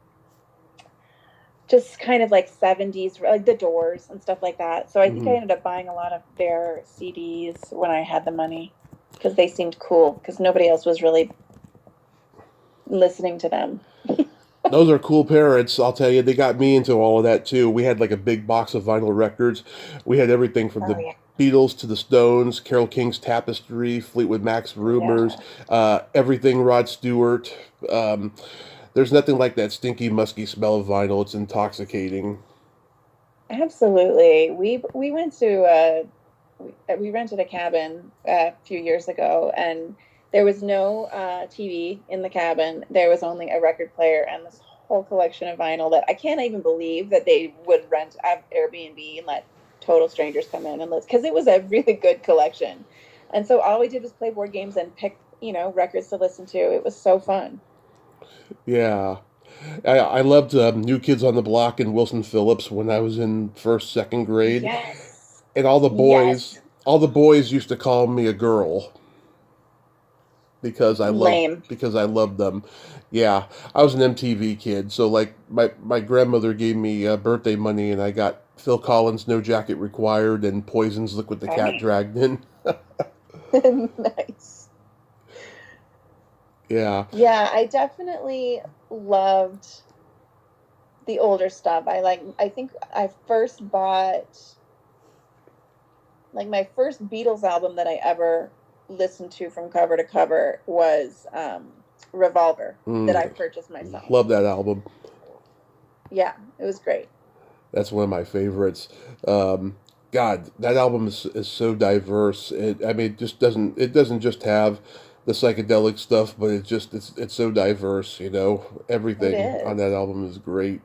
just kind of like 70s like the Doors and stuff like that. So I think I hmm ended up buying a lot of their CDs when I had the money because they seemed cool because nobody else was really listening to them. those are cool parents. I'll tell you, they got me into all of that too. We had like a big box of vinyl records. We had everything from Oh the yeah. Beatles to the Stones, Carole King's Tapestry, Fleetwood Mac's Rumors, Yeah. everything Rod Stewart. Um, there's nothing like that stinky, musky smell of vinyl. It's intoxicating. Absolutely. We went to we rented a cabin a few years ago, and there was no TV in the cabin. There was only a record player and this whole collection of vinyl that I can't even believe that they would rent Airbnb and let total strangers come in and listen because it was a really good collection. And so all we did was play board games and pick, records to listen to. It was so fun. Yeah. I loved New Kids on the Block and Wilson Phillips when I was in first, second grade. Yes. And all the boys Yes. all the boys used to call me a girl Lame. because I loved them. Yeah, I was an MTV kid, so like my grandmother gave me birthday money, and I got Phil Collins' "No Jacket Required" and Poison's "Look What the Cat Okay. Dragged In." Nice. Yeah. Yeah, I definitely loved the older stuff. I think I first bought like my first Beatles album that I ever listened to from cover to cover was Revolver that I Mm, purchased myself. love that album. Yeah, it was great. That's one of my favorites. Um, God, that album is so diverse. I mean, it doesn't just have the psychedelic stuff, but it's so diverse. You know, It everything on that is. album is great.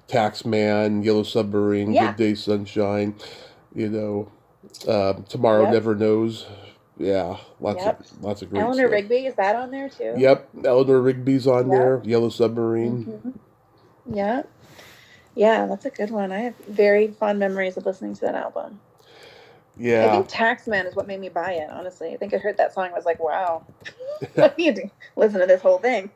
Taxman, Yellow Submarine, Good Yeah. Day Sunshine. You know, Tomorrow Yep. Never Knows. Yeah, Yep. lots of great Eleanor stuff. Rigby, is that on there too? Yep, Eleanor Rigby's on Yep. there. Yellow Submarine. hmm Yeah. Yeah, that's a good one. I have very fond memories of listening to that album. I Yeah. think Taxman is what made me buy it, honestly. I think I heard that song and was like, wow, I need to listen to this whole thing.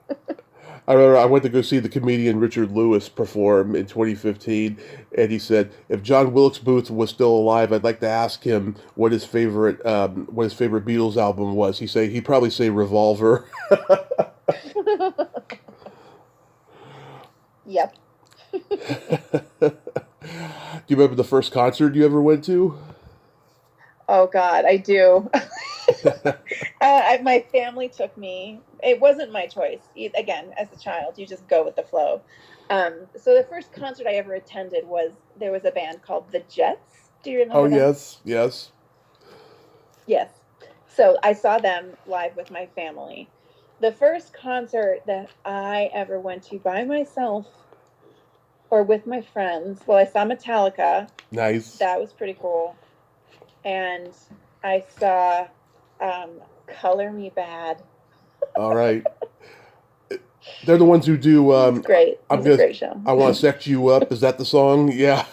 I remember I went to go see the comedian Richard Lewis perform in 2015, and he said if John Wilkes Booth was still alive, I'd like to ask him what his favorite Beatles album was. He'd probably say Revolver. Yep. Do you remember the first concert you ever went to? Oh God, I do. My family took me. It wasn't my choice. Again, as a child, you just go with the flow. So the first concert I ever attended was there was a band called the Jets. Do you Oh remember them? yes, yes. Yes. So I saw them live with my family. The first concert that I ever went to by myself or with my friends, well, I saw Metallica. Nice. That was pretty cool. And I saw Color Me Bad. All right. They're the ones who do. It was great. It I'm was a gonna. great show. I want to sex you up. Is that the song? Yeah.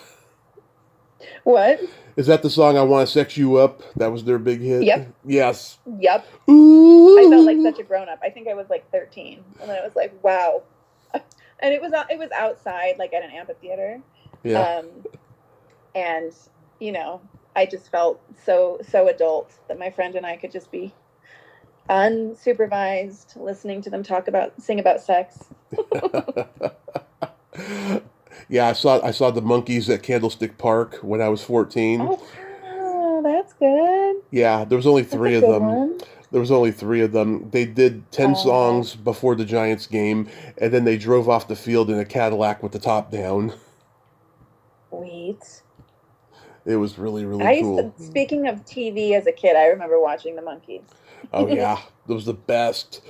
What? Is that the song I want to sex you up? That was their big hit. Yep. Yes. Yep. I felt like Ooh. such a grown up. I think I was like 13, and then I was like, wow. And it was outside, like at an amphitheater, Yeah. um, and you know, I just felt so adult that my friend and I could just be unsupervised, listening to them sing about sex. Yeah, I saw the Monkees at Candlestick Park when I was 14. Oh wow, that's good. Yeah, there was only That's a three of good them. one. There was only three of them. They did 10 Oh, songs before the Giants game, and then they drove off the field in a Cadillac with the top down. sweet. It was really cool. Speaking of TV as a kid, I remember watching the Monkees. Oh yeah, it was the best.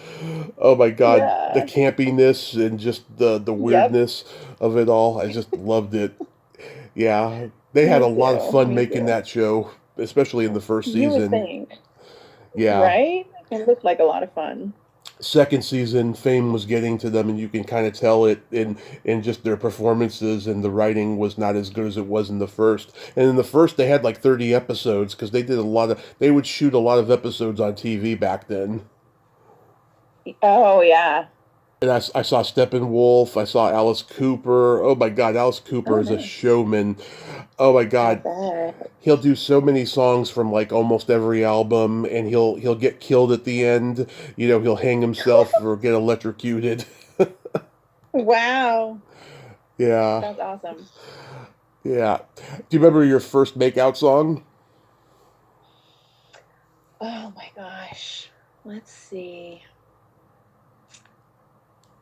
Oh my god, the Yeah. campiness and just the Yep. weirdness of it all. I just loved it. Yeah, they had a Me lot of too. fun Me making too. that show, especially in the first You would season. think, Yeah, right? It looked like a lot of fun. second season, fame was getting to them, and you can kind of tell it in just their performances, and the writing was not as good as it was in the first. And in the first, they had like 30 episodes because they would shoot a lot of episodes on TV back then. Oh yeah. And I saw Steppenwolf. I saw Alice Cooper. Oh my God, Alice Cooper Oh is a nice. showman. Oh my I God, bet. he'll do so many songs from like almost every album, and he'll get killed at the end. You know, he'll hang himself or get electrocuted. Wow. Yeah, That's awesome. yeah. Do you remember your first makeout song? Oh my gosh. Let's see.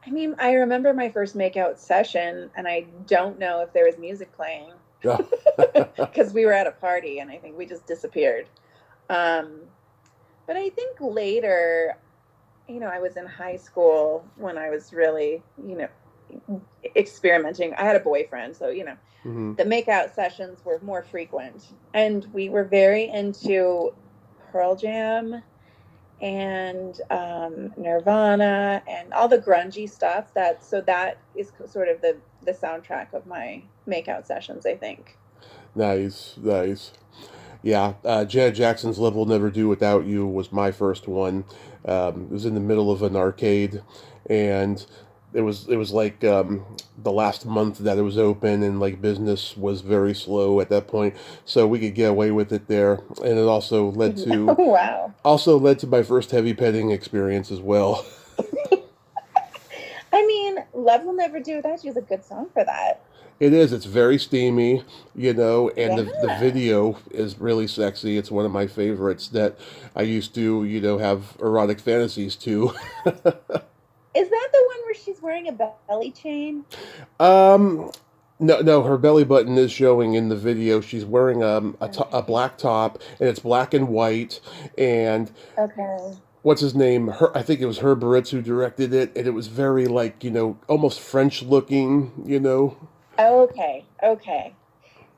I mean, I remember my first makeout session, and I don't know if there was music playing Yeah. because we were at a party, and I think we just disappeared. Um, but I think later, I was in high school when I was really, experimenting. I had a boyfriend, so, hmm the makeout sessions were more frequent. And we were very into Pearl Jam and Nirvana and all the grungy stuff. That is sort of the soundtrack of my makeout sessions, I think. Nice, nice. Yeah, Janet Jackson's "Love Will Never Do Without You" was my first one. It was in the middle of an arcade, and it was like the last month that it was open, and like business was very slow at that point, so we could get away with it there. And it Oh, wow. also led to my first heavy petting experience as well. I mean, Love Will Never Do Without You is a good song for that. It is. It's very steamy, and the Yeah. video is really sexy. It's one of my favorites that I used to, have erotic fantasies to. Is that the one where she's wearing a belly chain? Um, no, no, her belly button is showing in the video. She's wearing a Okay. black top, and it's black and white. And Okay. what's his name? I think it was Herb Ritz who directed it, and it was very like almost French looking. Okay. Okay.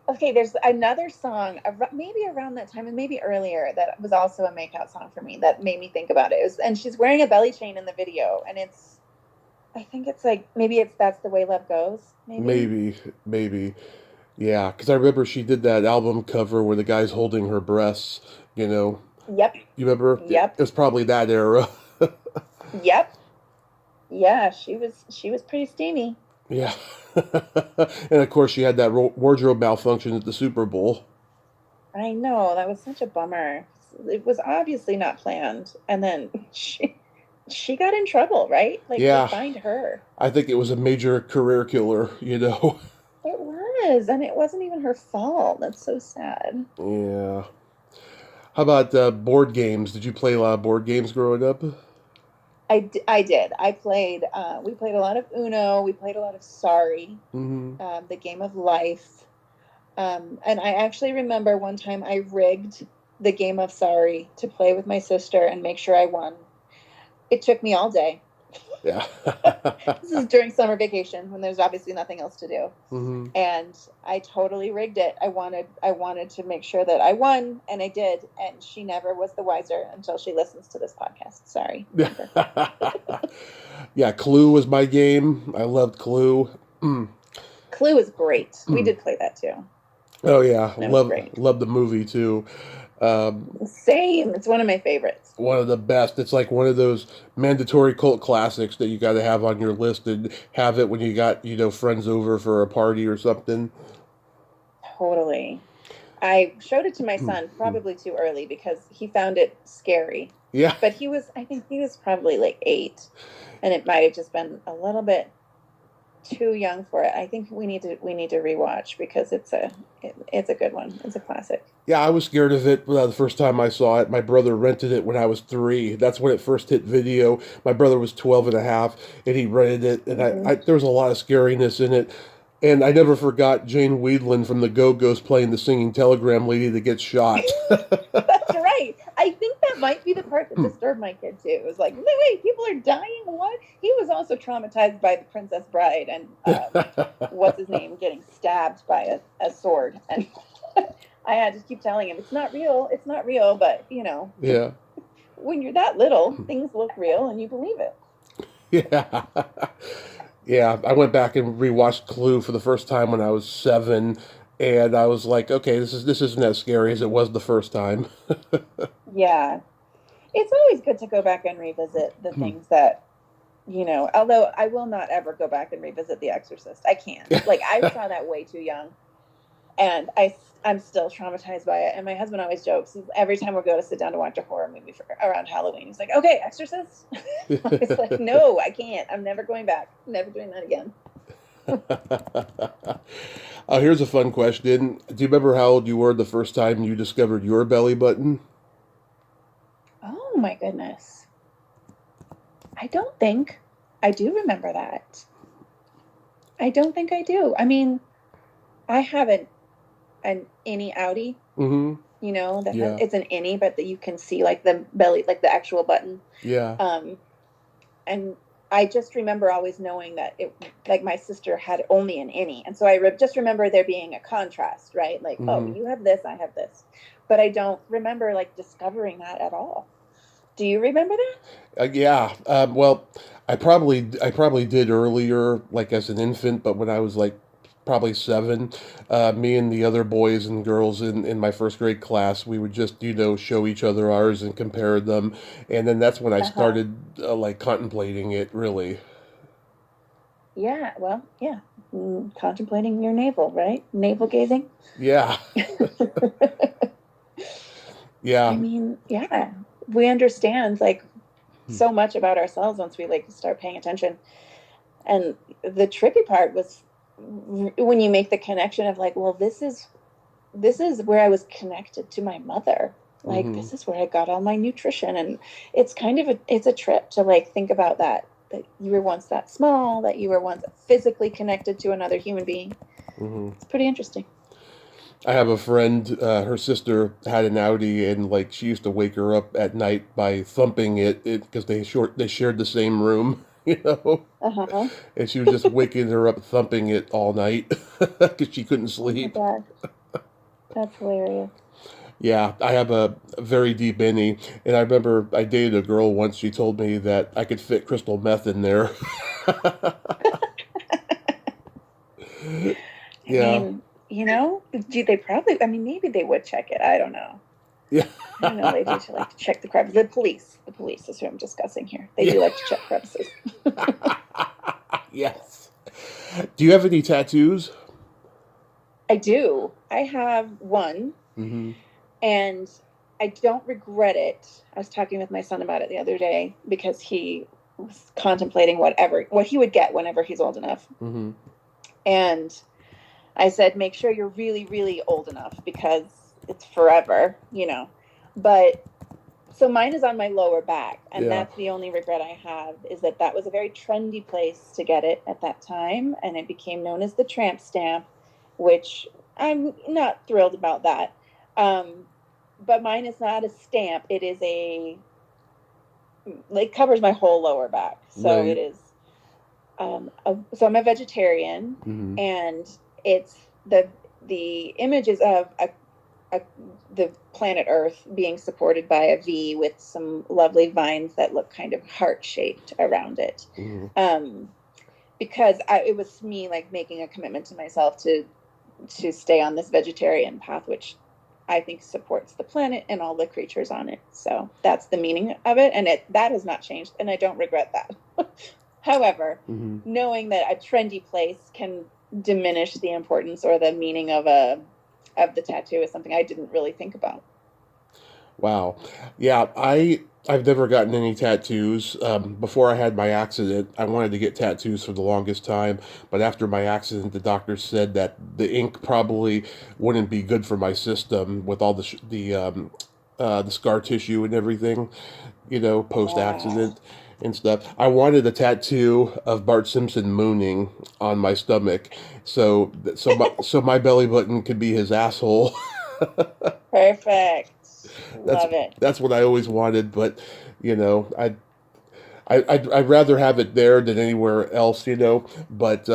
Okay, there's another song, maybe around that time and maybe earlier, that was also a makeout song for me that made me think about it. And she's wearing a belly chain in the video, and I think it's like, maybe it's That's the Way Love Goes, maybe. Maybe, maybe, yeah. Because I remember she did that album cover where the guy's holding her breasts. You know, Yep. you remember? It Yep. was probably that era. Yep. Yeah, she was pretty steamy. Yeah. And of course, she had that wardrobe malfunction at the Super Bowl. I know, that was such a bummer. It was obviously not planned. And then she got in trouble, right? Like they Yeah, fined her. I think it was a major career killer. It was, and it wasn't even her fault. That's so sad. Yeah. How about board games? Did you play a lot of board games growing up? I did. We played a lot of Uno. We played a lot of Sorry, Hmm. the game of life. And I actually remember one time I rigged the game of Sorry to play with my sister and make sure I won. It took me all day. Yeah. This is during summer vacation when there's obviously nothing else to do. Hmm. And I totally rigged it. I wanted to make sure that I won, and I did. And she never was the wiser until she listens to this podcast. Sorry. Yeah, Clue was my game. I loved Clue. Mm. Clue is great. We did play that too. Oh yeah, That was love great. love the movie too. Um, Same. It's one of my favorites. One of the best. It's like one of those mandatory cult classics that you got to have on your list and have it when you got friends over for a party or something. Totally. I showed it to my son probably too early because he found it scary. Yeah. But I think he was probably like 8, and it might have just been a little bit too young for it. I think we need to rewatch because it's a good one. It's a classic. Yeah, I was scared of it the first time I saw it. My brother rented it when I was 3. That's when it first hit video. My brother was 12 and a half, and he rented it, and Mm-hmm. there was a lot of scariness in it. And I never forgot Jane Weedland from the Go-Go's playing the singing telegram lady that gets shot. That's right. I think that might be the part that disturbed my kid too. It was like, wait, people are dying. What? He was also traumatized by the Princess Bride and what's his name getting stabbed by a sword. And I had to keep telling him it's not real. It's not real. But Yeah. when you're that little, things look real and you believe it. Yeah. Yeah, I went back and rewatched Clue for the first time when I was 7, and I was like, okay, this isn't as scary as it was the first time. Yeah, it's always good to go back and revisit the things that although I will not ever go back and revisit The Exorcist. I can't. Like, I saw that way too young, and I'm still traumatized by it. And my husband always jokes every time we go to sit down to watch a horror movie around Halloween. He's like, "Okay, Exorcist." It's like, no, I can't. I'm never going back. Never doing that again. Oh, here's a fun question. Do you remember how old you were the first time you discovered your belly button? Oh my goodness. I don't think I do remember that. I don't think I do. I mean, I have an innie outie, Mm-hmm. Yeah. it's an innie, but that you can see like the belly, like the actual button. Yeah. And I just remember always knowing that like my sister had only an innie, and so I just remember there being a contrast, right? Like, oh, Mm-hmm. you have this, I have this, but I don't remember like discovering that at all. Do you remember that? Yeah. Well, I probably did earlier, like as an infant, but when I was like probably 7. Me and the other boys and girls in my first grade class, we would just, show each other ours and compare them. And then that's when I Uh-huh. started, like, contemplating it, really. Yeah, well, yeah. Contemplating your navel, right? Navel gazing. Yeah. I Yeah. mean, yeah. We understand like so much about ourselves once we like start paying attention. And the tricky part was when you make the connection of like, well, this is where I was connected to my mother. Like Hmm. this is where I got all my nutrition, and it's kind of it's a trip to like think about that you were once that small, that you were once physically connected to another human being. Hmm. It's pretty interesting. I have a friend, her sister had an Audi, and like she used to wake her up at night by thumping it because they shared the same room, Uh-huh. and she was just waking her up thumping it all night because she couldn't Oh my sleep. god, that's hilarious. Yeah, I have a very deep innie, and I remember I dated a girl once. She told me that I could fit crystal meth in there. I Yeah, mean, do they probably, I mean, maybe they would check it. I don't know. yeah, I don't know. They do to like to check the crevices. The police is who I'm discussing here. They yeah, do like to check crevices. yes. Do you have any tattoos? I do. I have one, Mm-hmm. and I don't regret it. I was talking with my son about it the other day because he was contemplating what he would get whenever he's old enough. Mm-hmm. And I said, make sure you're really, really old enough because it's forever, But so mine is on my lower back, and Yeah. that's the only regret I have is that was a very trendy place to get it at that time, and it became known as the tramp stamp, which I'm not thrilled about that. Um, but mine is not a stamp; it is a like covers my whole lower back, so it Right. is. So I'm a vegetarian, Mm-hmm. and it's the images of a, the planet Earth being supported by a V with some lovely vines that look kind of heart shaped around it. Mm-hmm. Um, because it was me like making a commitment to myself to stay on this vegetarian path, which I think supports the planet and all the creatures on it. So that's the meaning of it, and that has not changed, and I don't regret that. However, Mm-hmm. knowing that a trendy place can diminish the importance or the meaning of the tattoo is something I didn't really think about. Wow. Yeah, I've never gotten any tattoos. Before I had my accident, I wanted to get tattoos for the longest time, but after my accident, the doctor said that the ink probably wouldn't be good for my system with all the scar tissue and everything, post Yeah. accident and stuff. I wanted a tattoo of Bart Simpson mooning on my stomach, so my belly button could be his asshole. Perfect. that's Love it. that's what I always wanted, but I'd rather have it there than anywhere else, But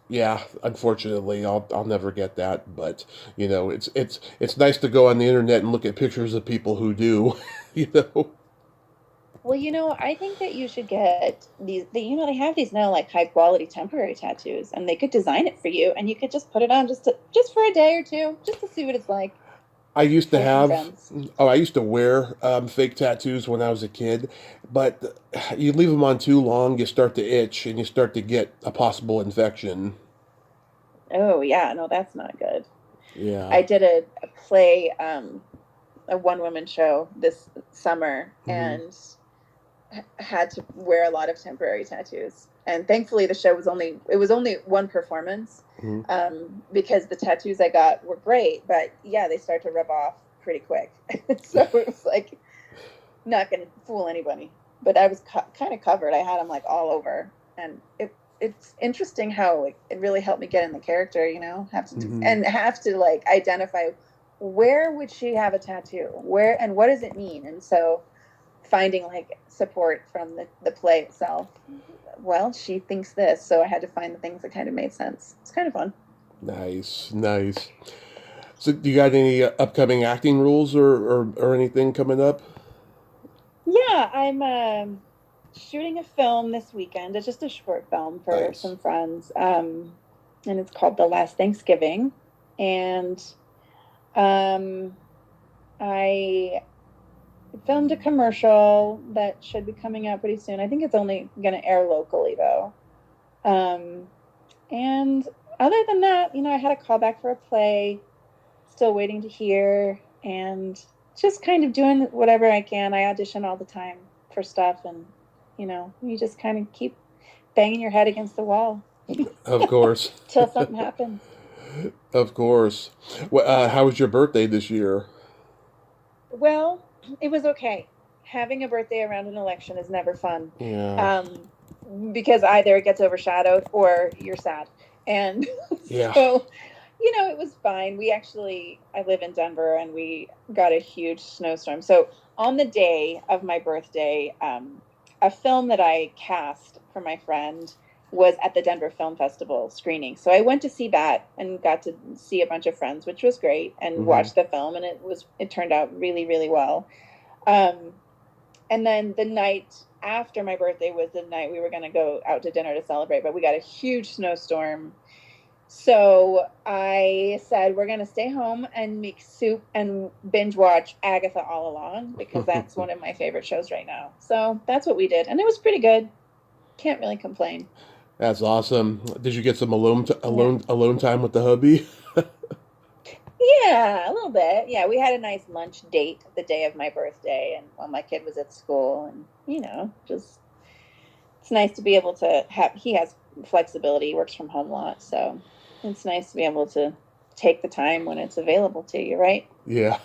yeah, unfortunately, I'll never get that. But it's nice to go on the internet and look at pictures of people who do, you know. Well, I think that you should get they have these now like high quality temporary tattoos, and they could design it for you, and you could just put it on just for a day or two, just to see what it's like I used to for some have, friends. I used to wear fake tattoos when I was a kid, but you leave them on too long, you start to itch and you start to get a possible infection. Oh yeah, no, that's not good. Yeah. I did a play, a one woman show this summer, Hmm. and had to wear a lot of temporary tattoos. And thankfully, the show was only one performance, Hmm. because the tattoos I got were great, but yeah, they start to rub off pretty quick. So it was like not going to fool anybody. But I was kind of covered. I had them like all over, and it's interesting how it really helped me get in the character. Hmm. Have to like identify where would she have a tattoo, where and what does it mean, and so finding like support from the play itself. Well, she thinks this, so I had to find the things that kind of made sense. It's kind of fun. Nice, nice. So, do you got any upcoming acting rules or anything coming up? Yeah, I'm shooting a film this weekend. It's just a short film for Nice. some friends. and it's called The Last Thanksgiving. And I filmed a commercial that should be coming out pretty soon. I think it's only going to air locally, though. And other than that, I had a callback for a play, still waiting to hear, and just kind of doing whatever I can. I audition all the time for stuff, and, you just kind of keep banging your head against the wall. Of course. Till something happens. Of course. Well, how was your birthday this year? Well, it was okay. Having a birthday around an election is never fun. Yeah. Because either it gets overshadowed or you're sad. And Yeah. so, it was fine. I live in Denver, and we got a huge snowstorm. So on the day of my birthday, a film that I cast for my friend was at the Denver Film Festival screening. So I went to see that and got to see a bunch of friends, which was great, and watched the film, and it turned out really, really well. And then the night after my birthday was the night we were going to go out to dinner to celebrate, but we got a huge snowstorm. So I said, we're going to stay home and make soup and binge watch Agatha all along, because that's one of my favorite shows right now. So that's what we did. And it was pretty good. Can't really complain. That's awesome. Did you get some alone time with the hubby? Yeah, a little bit. Yeah, we had a nice lunch date the day of my birthday, and while my kid was at school, and just it's nice to be able to have. He has flexibility, he works from home a lot, so it's nice to be able to take the time when it's available to you, right? Yeah.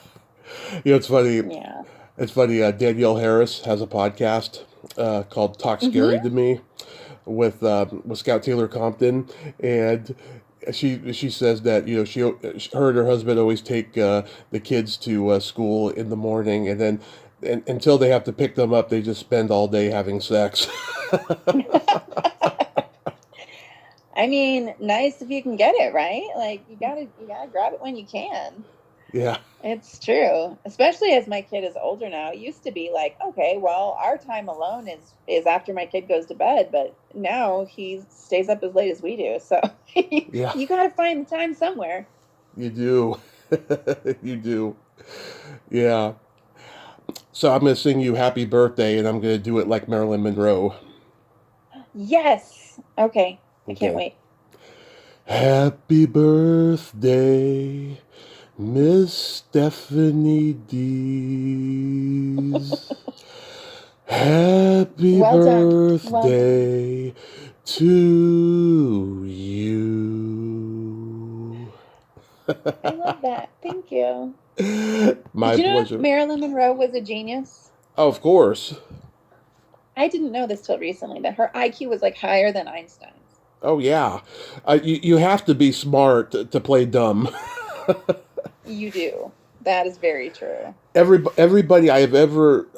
It's funny. Yeah. It's funny. Danielle Harris has a podcast called "Talk Scary to Me" with Scout Taylor Compton, and she says that her and her husband always take the kids to school in the morning, and then until they have to pick them up, they just spend all day having sex. I mean, nice if you can get it, right? Like you gotta grab it when you can. Yeah. It's true, especially as my kid is older now. It used to be like, okay, well, our time alone is after my kid goes to bed, but now he stays up as late as we do. So Yeah. you got to find the time somewhere. You do. You do. Yeah. So I'm going to sing you happy birthday, and I'm going to do it like Marilyn Monroe. Yes. Okay. I can't wait. Happy birthday, Miss Stephanie Dees. Happy birthday to you. I love that. Thank you. My Did you pleasure. know Marilyn Monroe was a genius? Oh, of course. I didn't know this till recently, that her IQ was like higher than Einstein's. Oh, yeah. You have to be smart to play dumb. You do. That is very true. Everybody I have ever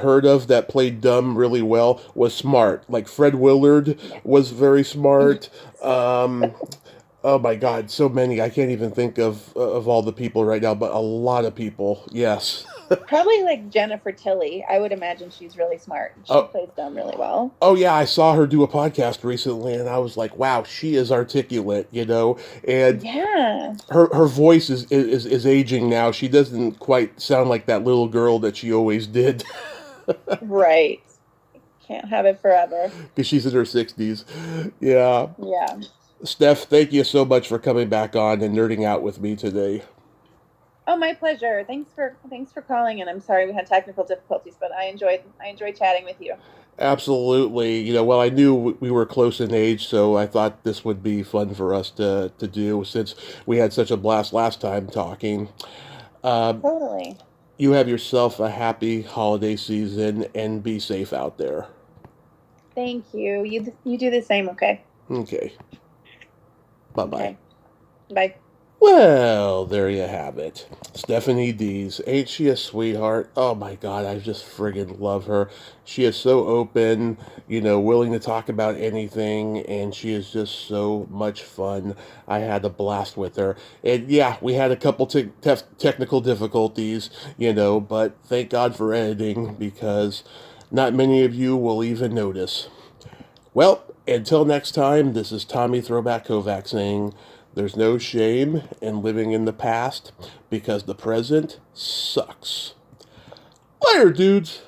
heard of that played dumb really well was smart. Like Fred Willard was very smart. Oh my God, so many. I can't even think of all the people right now, but a lot of people. Yes. Probably like Jennifer Tilly. I would imagine she's really smart. She plays dumb really well. Oh yeah, I saw her do a podcast recently, and I was like, wow, she is articulate, and yeah, her voice is aging now. She doesn't quite sound like that little girl that she always did. Right. Can't have it forever. Because she's in her 60s. Yeah. Yeah. Steph, thank you so much for coming back on and nerding out with me today. Oh, my pleasure. Thanks for calling, and I'm sorry we had technical difficulties, but I enjoyed chatting with you. Absolutely. Well, I knew we were close in age, so I thought this would be fun for us to do since we had such a blast last time talking. Totally. You have yourself a happy holiday season and be safe out there. Thank you. You do the same, okay? Okay. Bye-bye. Okay. Bye. Well, there you have it. Stephanie Dees. Ain't she a sweetheart? Oh my God, I just friggin' love her. She is so open, willing to talk about anything, and she is just so much fun. I had a blast with her. And yeah, we had a couple technical difficulties, but thank God for editing, because not many of you will even notice. Well, Until next time, this is Tommy Throwback Kovac saying, there's no shame in living in the past because the present sucks. Later, dudes.